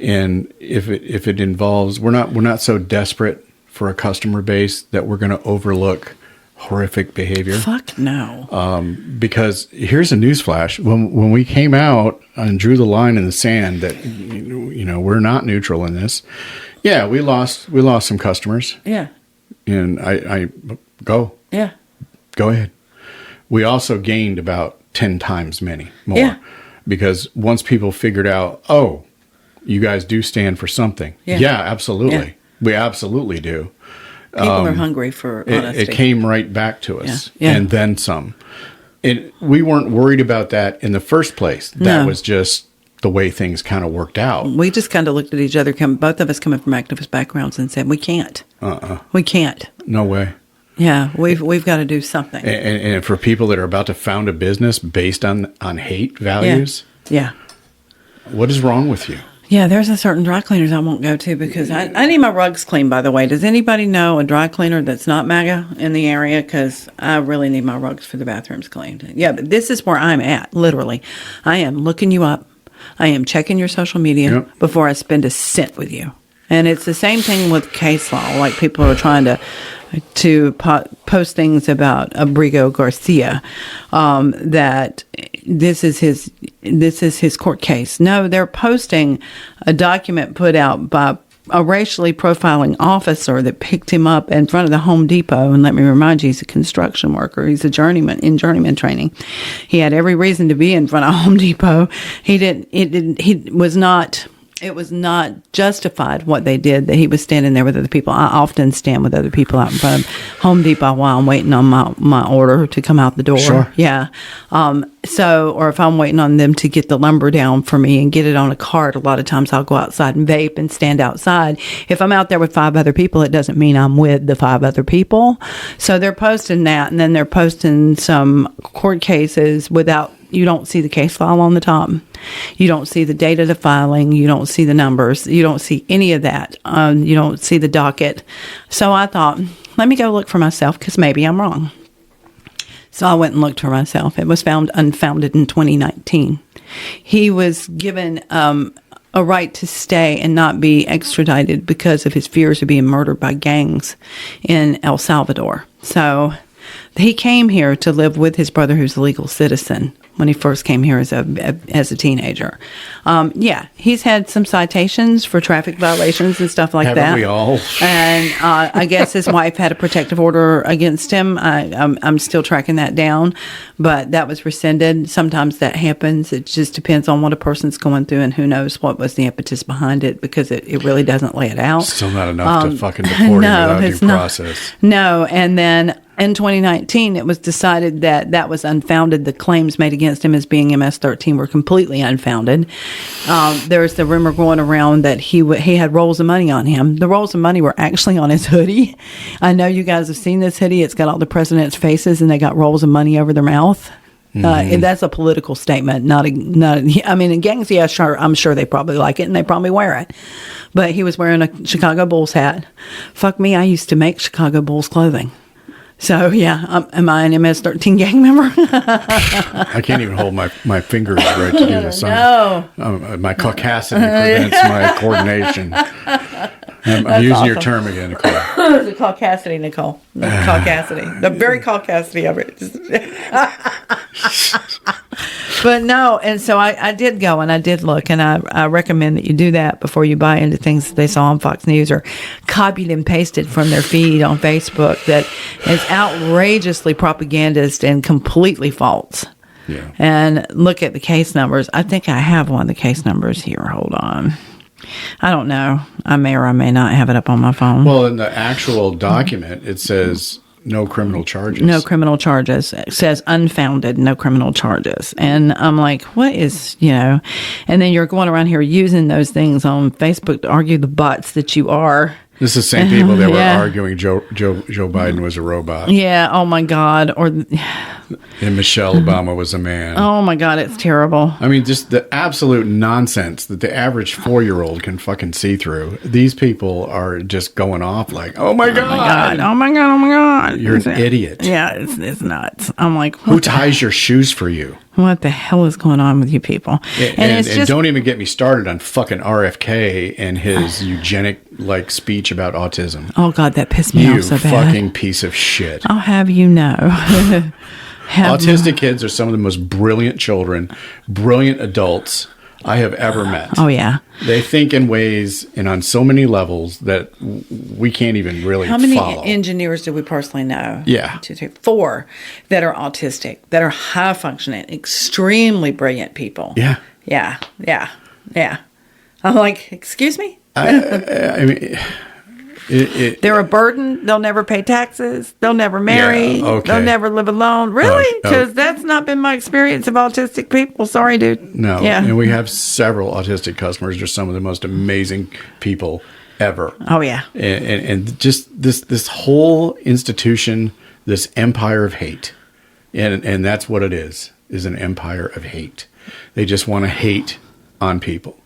And if it involves, we're not so desperate for a customer base that we're going to overlook horrific behavior. Fuck no. Because here's a newsflash: when we came out and drew the line in the sand that we're not neutral in this. Yeah, we lost some customers. Yeah. And I go. Yeah. Go ahead. We also gained about 10 times more. Yeah. Because once people figured out, oh, you guys do stand for something. Yeah, absolutely. Yeah. We absolutely do. People are hungry for honesty. It came right back to us, Yeah. and then some. We weren't worried about that in the first place. That was just the way things kind of worked out. We just kind of looked at each other, both of us coming from activist backgrounds, and said, we can't. We can't. No way. Yeah, we've got to do something. And for people that are about to found a business based on hate values, Yeah. what is wrong with you? Yeah, there's a certain dry cleaners I won't go to because I need my rugs cleaned, by the way. Does anybody know a dry cleaner that's not MAGA in the area? Because I really need my rugs for the bathrooms cleaned. Yeah, but this is where I'm at, literally. I am looking you up. I am checking your social media before I spend a cent with you. And it's the same thing with case law. Like people are trying to post things about Abrigo Garcia, that this is his court case. No, they're posting a document put out by a racially profiling officer that picked him up in front of the Home Depot. And let me remind you, he's a construction worker. He's a journeyman in journeyman training. He had every reason to be in front of Home Depot. It was not justified what they did, that he was standing there with other people. I often stand with other people out in front of Home Depot while I'm waiting on my order to come out the door. Sure. Yeah. Or if I'm waiting on them to get the lumber down for me and get it on a cart, a lot of times I'll go outside and vape and stand outside. If I'm out there with 5 other people, it doesn't mean I'm with the 5 other people. So they're posting that, and then they're posting some court cases without, you don't see the case file on the top. You don't see the date of the filing. You don't see the numbers. You don't see any of that. You don't see the docket. So I thought, let me go look for myself because maybe I'm wrong. So I went and looked for myself. It was found unfounded in 2019. He was given a right to stay and not be extradited because of his fears of being murdered by gangs in El Salvador. So he came here to live with his brother, who's a legal citizen, when he first came here as a teenager. He's had some citations for traffic violations and stuff like that. Haven't we all? And I guess his wife had a protective order against him. I'm still tracking that down, but that was rescinded. Sometimes that happens. It just depends on what a person's going through, and who knows what was the impetus behind it, because it really doesn't lay it out. Still not enough to fucking deport him without due process. No, and then in 2019, it was decided that that was unfounded. The claims made against him as being MS-13 were completely unfounded. There's the rumor going around that he had rolls of money on him. The rolls of money were actually on his hoodie. I know you guys have seen this hoodie. It's got all the president's faces, and they got rolls of money over their mouth. And that's a political statement, not. I mean, in gangs, yeah, sure, I'm sure they probably like it and they probably wear it. But he was wearing a Chicago Bulls hat. Fuck me, I used to make Chicago Bulls clothing. So yeah, am I an MS-13 gang member? I can't even hold my fingers right to do this. No. My caucasity prevents my coordination. I'm using your term again, Nicole. The caucasity, Nicole. The caucasity. The very caucasity of it. But no, and so I did go and I did look, and I recommend that you do that before you buy into things that they saw on Fox News or copied and pasted from their feed on Facebook that is outrageously propagandist and completely false. Yeah. And look at the case numbers. I think I have one of the case numbers here. Hold on. I don't know. I may or I may not have it up on my phone. Well, in the actual document, it says no criminal charges. No criminal charges. It says unfounded, no criminal charges. And I'm like, what is, and then you're going around here using those things on Facebook to argue the butts that you are. This is the same people that were arguing Joe Biden was a robot. Yeah. Oh my God. And Michelle Obama was a man. Oh my God. It's terrible. I mean, just the absolute nonsense that the average 4-year-old can fucking see through. These people are just going off like, oh my God. Oh my God. Oh my God. You're an idiot. Yeah. It's nuts. I'm like, who ties your shoes for you? What the hell is going on with you people? And don't even get me started on fucking RFK and his eugenic speech about autism. Oh God, that pissed me off so bad. You fucking piece of shit. I'll have you know. Autistic kids are some of the most brilliant children, brilliant adults I have ever met. Oh yeah. They think in ways and on so many levels that we can't even really follow. How many engineers do we personally know? Yeah. 1, 2, 3, 4 that are autistic, that are high functioning, extremely brilliant people. Yeah. Yeah. I'm like, excuse me? I mean... They're a burden. They'll never pay taxes. They'll never marry. Yeah, okay. They'll never live alone. Really? Because that's not been my experience of autistic people. Sorry, dude. No. Yeah. And we have several autistic customers. They're some of the most amazing people ever. Oh, yeah. And just this whole institution, this empire of hate. And that's what it is an empire of hate. They just want to hate on people.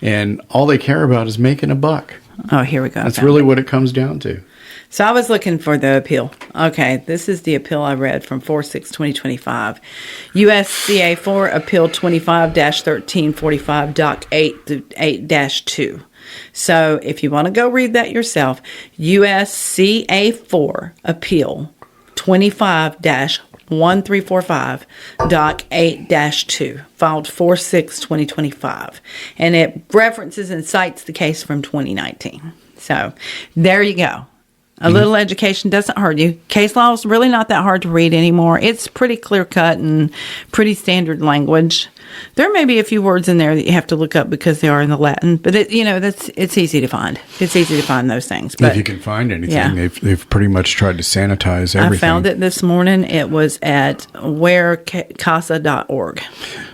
And all they care about is making a buck. Oh, here we go. That's really what it comes down to. So I was looking for the appeal. Okay, this is the appeal I read from 4/6/2025. USCA 4 Appeal 25-1345 Doc 8-2. So if you want to go read that yourself, USCA 4 Appeal 25-1345 Doc 8-2, filed 4/6/2025, and it references and cites the case from 2019. So there you go. A little education doesn't hurt you. Case law is really not that hard to read anymore. It's pretty clear cut and pretty standard language. There may be a few words in there that you have to look up because they are in the Latin, but it's easy to find. It's easy to find those things. But if you can find anything, they've pretty much tried to sanitize everything. I found it this morning. It was at wearcasa.org.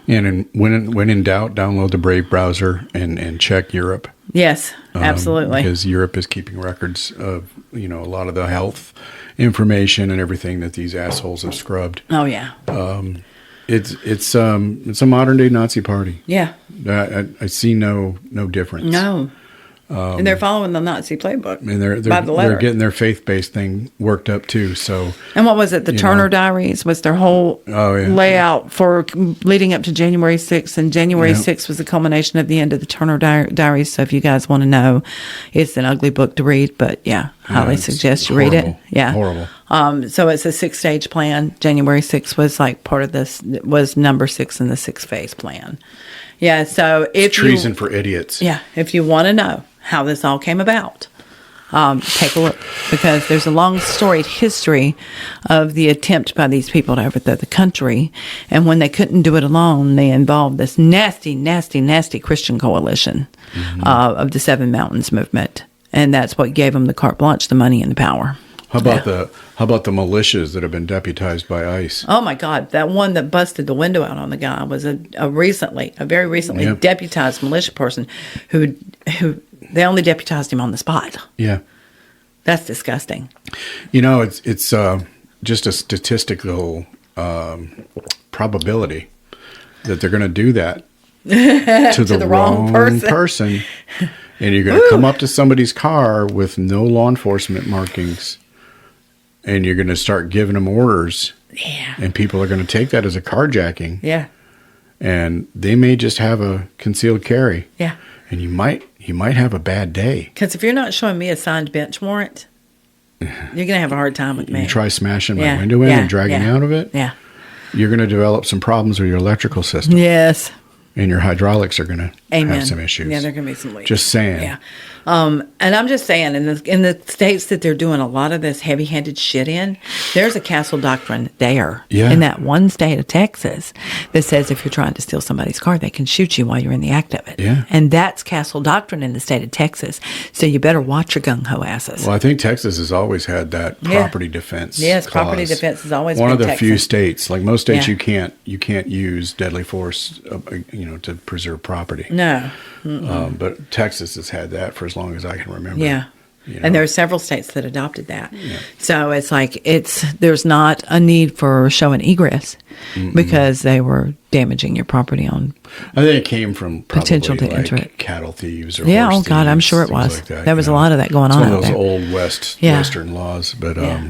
And when in doubt, download the Brave browser and check Europe. Yes, absolutely. Because Europe is keeping records of a lot of the health information and everything that these assholes have scrubbed. Oh yeah. It's a modern day Nazi party. Yeah. I see no difference. No. And they're following the Nazi playbook. And they're getting their faith-based thing worked up too. So. And what was it? The Turner Diaries was their whole layout for leading up to January 6th, and January 6th was the culmination of the end of the Turner Diaries. So if you guys want to know, it's an ugly book to read, but highly suggest you read it. Yeah, horrible. So it's a 6-stage plan. January 6th was part of this. Was number 6 in the 6-phase plan. Yeah. So if treason for idiots. Yeah. If you want to know how this all came about, take a look, because there's a long storied history of the attempt by these people to overthrow the country, and when they couldn't do it alone, they involved this nasty Christian coalition of the Seven Mountains movement, and that's what gave them the carte blanche, the money, and the power. How about the militias that have been deputized by ICE? Oh my God, that one that busted the window out on the guy was a very recently Yeah. deputized militia person who they only deputized him on the spot. Yeah. That's disgusting. It's just a statistical probability that they're going to do that to the wrong person. And you're going to come up to somebody's car with no law enforcement markings, and you're going to start giving them orders. Yeah. And people are going to take that as a carjacking. Yeah. And they may just have a concealed carry. Yeah. And you might have a bad day. Because if you're not showing me a signed bench warrant, you're going to have a hard time with me. You try smashing my window in and dragging me out of it. Yeah. You're going to develop some problems with your electrical system. Yes. And your hydraulics are going to have some issues. Yeah, there are going to be some leaks. Just saying. Yeah. And I'm just saying, in the states that they're doing a lot of this heavy-handed shit in, there's a castle doctrine there. Yeah. In that one state of Texas that says if you're trying to steal somebody's car, they can shoot you while you're in the act of it. Yeah. And that's castle doctrine in the state of Texas. So you better watch your gung-ho asses. Well, I think Texas has always had that property defense. Yes, clause. property defense has always one been of the Texas. few states. Like most states, Yeah. you can't use deadly force, to preserve property. No. But Texas has had that for as long as I can remember. Yeah. You know? And there are several states that adopted that. Yeah. So it's like there's not a need for show and egress because they were damaging your property on I think it came from probably potential to like enter it. cattle thieves or Yeah, horse oh God, I'm thieves, sure it things was. like that, There was you a know. lot of that going It's on one out of those there. old Yeah. Western laws, but Yeah.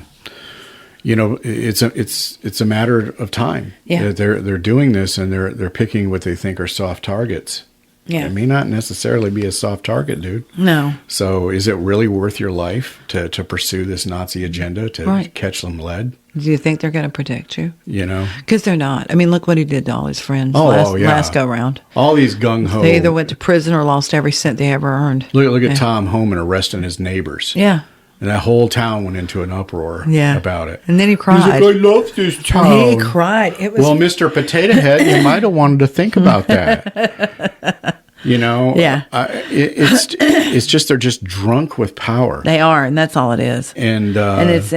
it's a matter of time. Yeah. They're doing this and they're picking what they think are soft targets. Yeah. It may not necessarily be a soft target, dude. No. So is it really worth your life to pursue this Nazi agenda to Right. catch some lead? Do you think they're going to protect you? You know? Because they're not. I mean, look what he did to all his friends Oh, yeah. last go round. All these gung-ho. They either went to prison or lost every cent they ever earned. Look at Yeah. Tom Homan arresting his neighbors. Yeah. And that whole town went into an uproar Yeah. about it. And then he He's like, cried. I love this town. He cried. It was Well, Mr. Potato Head, you might have wanted to think about that. You know? Yeah. It's just they're just drunk with power. They are, and that's all it is. And There's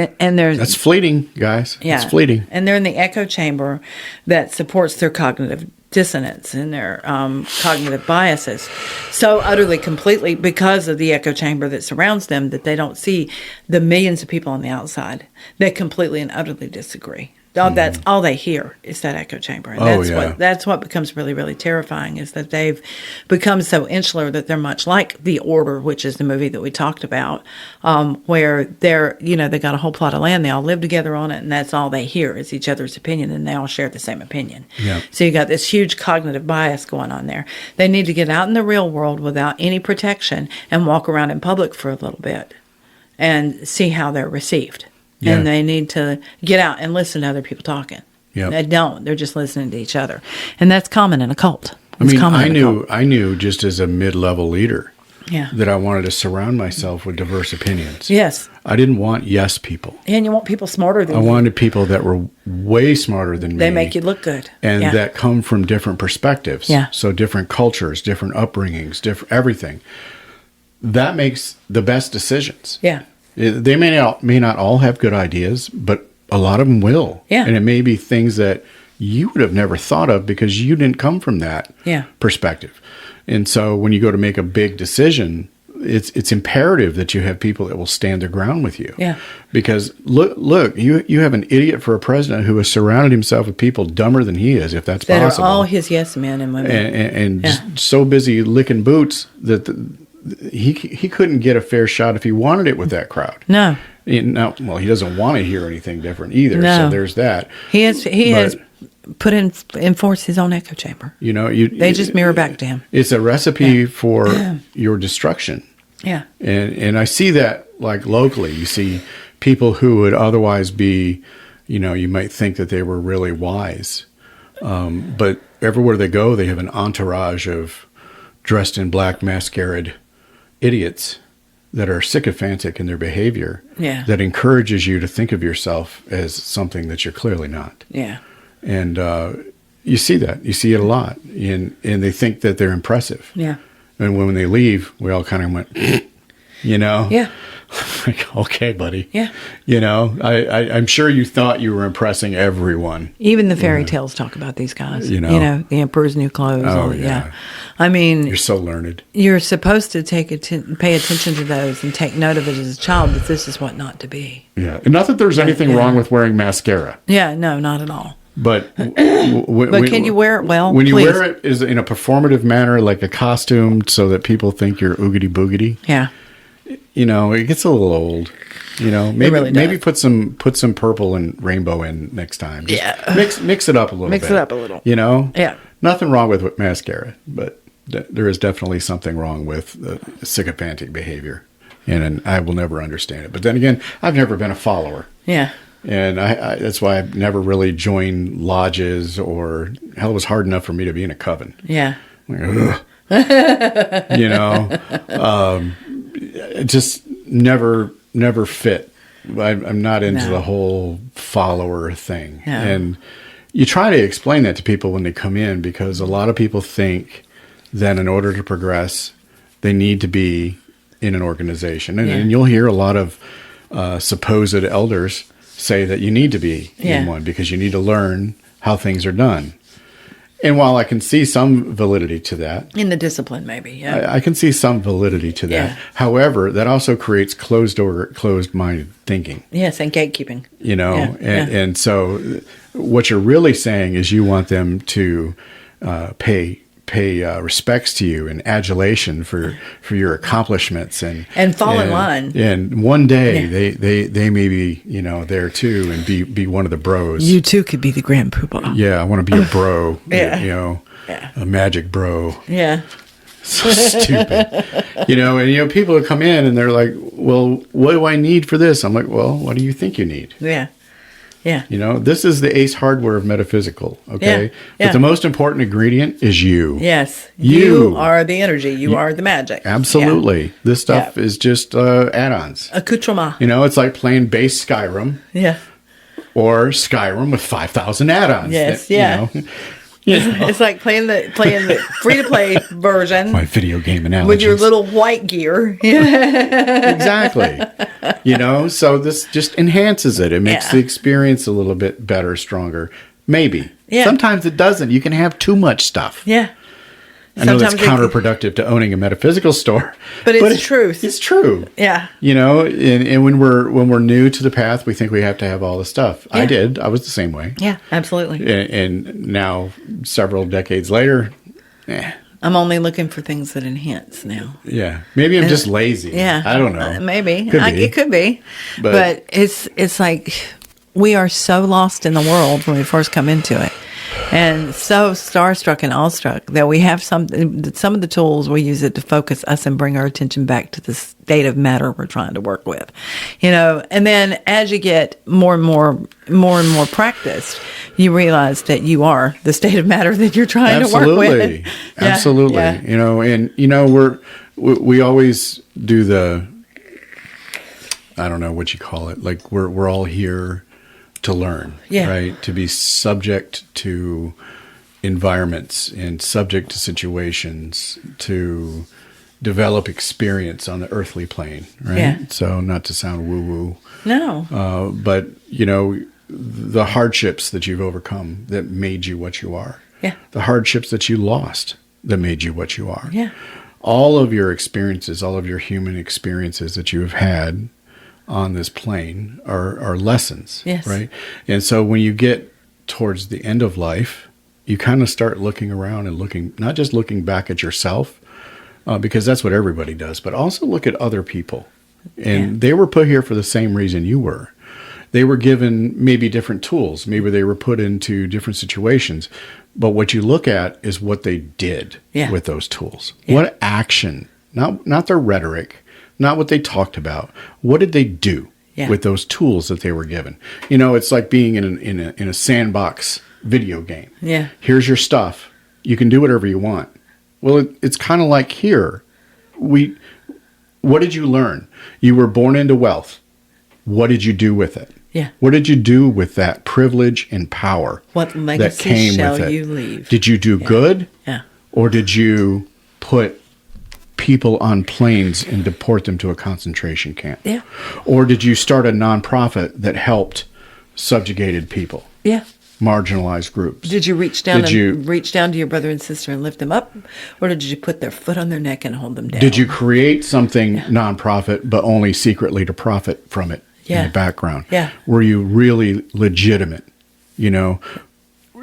that's fleeting, guys. yeah, It's fleeting. and they're in the echo chamber that supports their cognitive dissonance and their cognitive biases so utterly completely because of the echo chamber that surrounds them that they don't see the millions of people on the outside that completely and utterly disagree. That's all they hear is that echo chamber. And that's what becomes really, really terrifying is that they've become so insular that they're much like The Order, which is the movie that we talked about, where they got a whole plot of land, they all live together on it, and that's all they hear is each other's opinion, and they all share the same opinion. Yeah. So you got this huge cognitive bias going on there. They need to get out in the real world without any protection and walk around in public for a little bit and see how they're received. Yeah. And they need to get out and listen to other people talking. Yep. They don't. They're just listening to each other. And that's common in a cult. I knew just as a mid-level leader Yeah. that I wanted to surround myself with diverse opinions. Yes. I didn't want yes people. And you want people smarter than I you. wanted people that were way smarter than me. They make you look good. And Yeah. that come from different perspectives. Yeah. So different cultures, different upbringings, different everything. That makes the best decisions. Yeah. They may not all have good ideas, but a lot of them will. Yeah. And it may be things that you would have never thought of because you didn't come from that perspective. And so when you go to make a big decision, it's imperative that you have people that will stand their ground with you. Yeah. Because look, you have an idiot for a president who has surrounded himself with people dumber than he is, if that's That possible. are all his yes men and women. And just so busy licking boots that he couldn't get a fair shot if he wanted it with that crowd. No. He doesn't want to hear anything different either. No. So there's that. He has put in force his own echo chamber. You know, They just mirror back to him. It's a recipe for your destruction. Yeah. And I see that like locally. You see people who would otherwise be, you might think that they were really wise. But everywhere they go, they have an entourage of dressed in black masquerade idiots that are sycophantic in their behavior. Yeah. That encourages you to think of yourself as something that you're clearly not. Yeah. And you see that. You see it a lot. And they think that they're impressive. Yeah. And when they leave, we all kind of went, You know? Yeah. Like, okay, buddy. Yeah. You know, I'm sure you thought you were impressing everyone. Even the fairy tales talk about these guys. You know. The Emperor's New Clothes. Oh, all that, yeah. I mean, You're so learned. you're supposed to pay attention to those and take note of it as a child, but this is what not to be. Yeah. And not that there's anything wrong with wearing mascara. Yeah, no, not at all. But Can you wear it well? When you Please. wear it is in a performative manner, like a costume, so that people think you're oogity boogity. Yeah. You know, it gets a little old. You know, really maybe does. put some purple and rainbow in next time. Just Yeah. mix it up a little. Mix bit. it up a little. You know. Yeah. Nothing wrong with mascara, but there is definitely something wrong with sycophantic behavior, and I will never understand it. But then again, I've never been a follower. Yeah. And I that's why I've never really joined lodges, or hell, it was hard enough for me to be in a coven. Yeah. Like, you know, it just never fit. I'm not into the whole follower thing. No. And you try to explain that to people when they come in, because a lot of people think that in order to progress, they need to be in an organization. And you'll hear a lot of supposed elders say that you need to be in one because you need to learn how things are done. And while I can see some validity to that, In the discipline, maybe. Yeah. I can see some validity to that. Yeah. However, that also creates closed-minded thinking. Yes, and gatekeeping. You know, Yeah, and so what you're really saying is you want them to pay respects to you and adulation for your accomplishments and fall in line. And one day they may be, you know, there too and be one of the bros. You too could be the grand poobah. Yeah, I want to be a bro. Yeah. You know, Yeah. a magic bro. Yeah. So stupid. You know, and you know, people come in and they're like, well, what do I need for this? I'm like, well, what do you think you need? Yeah. Yeah. You know, this is the ace hardware of metaphysical. Okay. Yeah. But the most important ingredient is you. Yes. You. are the energy. You are the magic. Absolutely. Yeah. This stuff is just add-ons. Accoutrement. You know, it's like playing base Skyrim Yeah. or Skyrim with 5,000 add-ons. Yes, that, yeah. You know, It's like playing the free to play version my video game analogy. with your little white gear. Yeah. Exactly. You know, so this just enhances it. It makes the experience a little bit better, stronger. Maybe. Yeah. Sometimes it doesn't. You can have too much stuff. Yeah. I know that's Sometimes counterproductive to owning a metaphysical store. But it's the truth. It's true. Yeah. You know, and when we're new to the path, we think we have to have all the stuff. I did. I was the same way. Yeah, absolutely. And now, several decades later, I'm only looking for things that enhance now. yeah. Maybe I'm just lazy. Yeah. I don't know. Maybe. Could be. It could be. But it's like we are so lost in the world when we first come into it. And so starstruck and awestruck that we have some of the tools we use it to focus us and bring our attention back to the state of matter we're trying to work with, you know. And then as you get more and more practiced, you realize that you are the state of matter that you're trying to work with. Absolutely. Yeah. You know, and you know we always do the, I don't know what you call it. Like we're all here to learn, right? To be subject to environments and subject to situations, to develop experience on the earthly plane, right? Yeah. So not to sound woo-woo. No. But, you know, the hardships that you've overcome that made you what you are. Yeah. The hardships that you lost that made you what you are. Yeah. All of your experiences, all of your human experiences that you have had on this plane are lessons, Yes. right? And so when you get towards the end of life, you kind of start looking around and not just looking back at yourself, because that's what everybody does, but also look at other people. And they were put here for the same reason you were. They were given maybe different tools. Maybe they were put into different situations. But what you look at is what they did with those tools. Yeah. What action, not their rhetoric, not what they talked about. What did they do with those tools that they were given? You know, it's like being in a sandbox video game. Yeah. Here's your stuff. You can do whatever you want. Well, it's kind of like here. What did you learn? You were born into wealth. What did you do with it? Yeah. What did you do with that privilege and power What legacy that came shall with it? you leave? Did you do good? Yeah. Or did you put people on planes and deport them to a concentration camp? Yeah. Or did you start a nonprofit that helped subjugated people, Yeah. marginalized groups? Did you reach down Did you- reach down to your brother and sister and lift them up, or did you put their foot on their neck and hold them down? Did you create something nonprofit, but only secretly to profit from it in Yeah. the background? Yeah. Were you really legitimate? You know,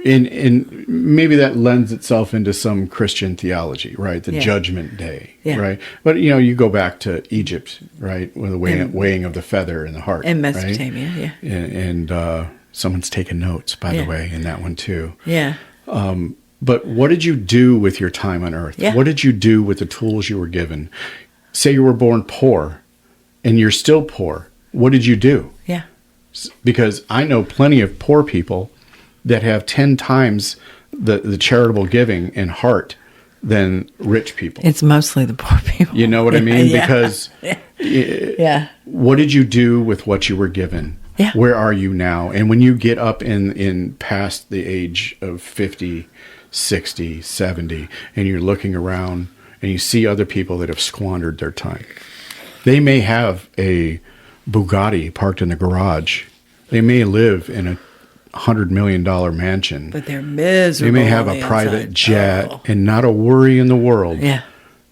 in maybe that lends itself into some Christian theology, right? The Yeah. Judgment Day, Yeah. right? But you know, you go back to Egypt, right, with the weighing of the feather in the heart, in right? Mesopotamia? Yeah. And someone's taken notes, by Yeah. the way, in that one too. Yeah. But what did you do with your time on earth? Yeah. What did you do with the tools you were given? Say you were born poor and you're still poor. What did you do? Yeah. Because I know plenty of poor people that have 10 times the charitable giving and heart than rich people. It's mostly the poor people. You know what I mean? Yeah. Because Yeah. what did you do with what you were given? Yeah. Where are you now? And when you get up in past the age of 50, 60, 70, and you're looking around and you see other people that have squandered their time. They may have a Bugatti parked in the garage. They may live in a $100 million mansion. But they're miserable. They may have on a the private inside. jet Oh. and not a worry in the world. Yeah.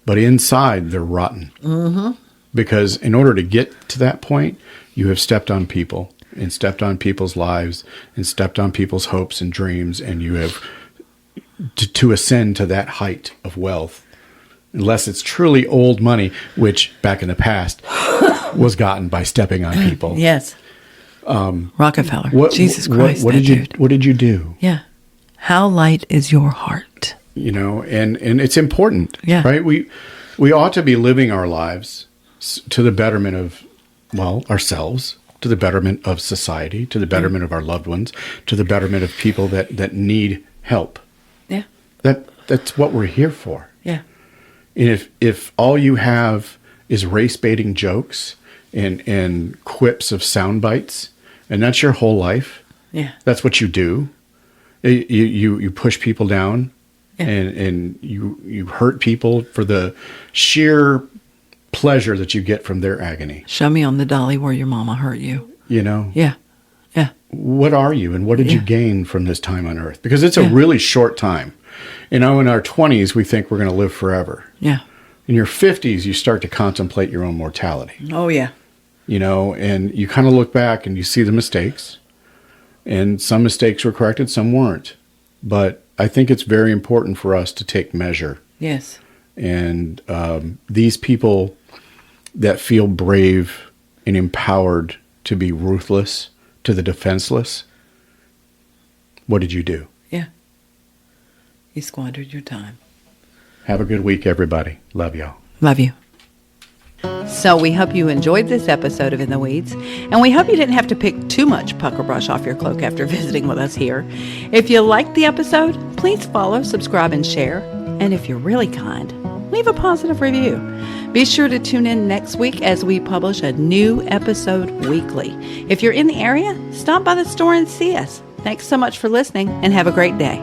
But inside, they're rotten. Mm-hmm. Because in order to get to that point, you have stepped on people and stepped on people's lives and stepped on people's hopes and dreams, and you have to ascend to that height of wealth, unless it's truly old money, which back in the past was gotten by stepping on people. Yes. Rockefeller. Jesus what- Christ. What that did you dude. What did you do? Yeah. How light is your heart? You know, and it's important, Yeah. right? We ought to be living our lives to the betterment of, well, ourselves, to the betterment of society, to the betterment of our loved ones, to the betterment of people that need help. Yeah. That's what we're here for. Yeah. And if all you have is race baiting jokes and quips of sound bites, and that's your whole life, Yeah. that's what you do. You push people down, Yeah. and you hurt people for the sheer pleasure that you get from their agony. Show me on the dolly where your mama hurt you. You know, Yeah. Yeah. what are you, and what did you Yeah. gain from this time on earth? Because it's a Yeah. really short time. You know, in our 20s, we think we're going to live forever. Yeah. In your 50s, you start to contemplate your own mortality. Oh, yeah. You know, and you kind of look back and you see the mistakes, and some mistakes were corrected, some weren't. But I think it's very important for us to take measure. Yes. And these people that feel brave and empowered to be ruthless to the defenseless, what did you do? Yeah. You squandered your time. Have a good week, everybody. Love y'all. Love you. So we hope you enjoyed this episode of In the Weeds, and we hope you didn't have to pick too much pucker brush off your cloak after visiting with us here. If you liked the episode, please follow, subscribe, and share. And if you're really kind, leave a positive review. Be sure to tune in next week as we publish a new episode weekly. If you're in the area, stop by the store and see us. Thanks so much for listening, and have a great day.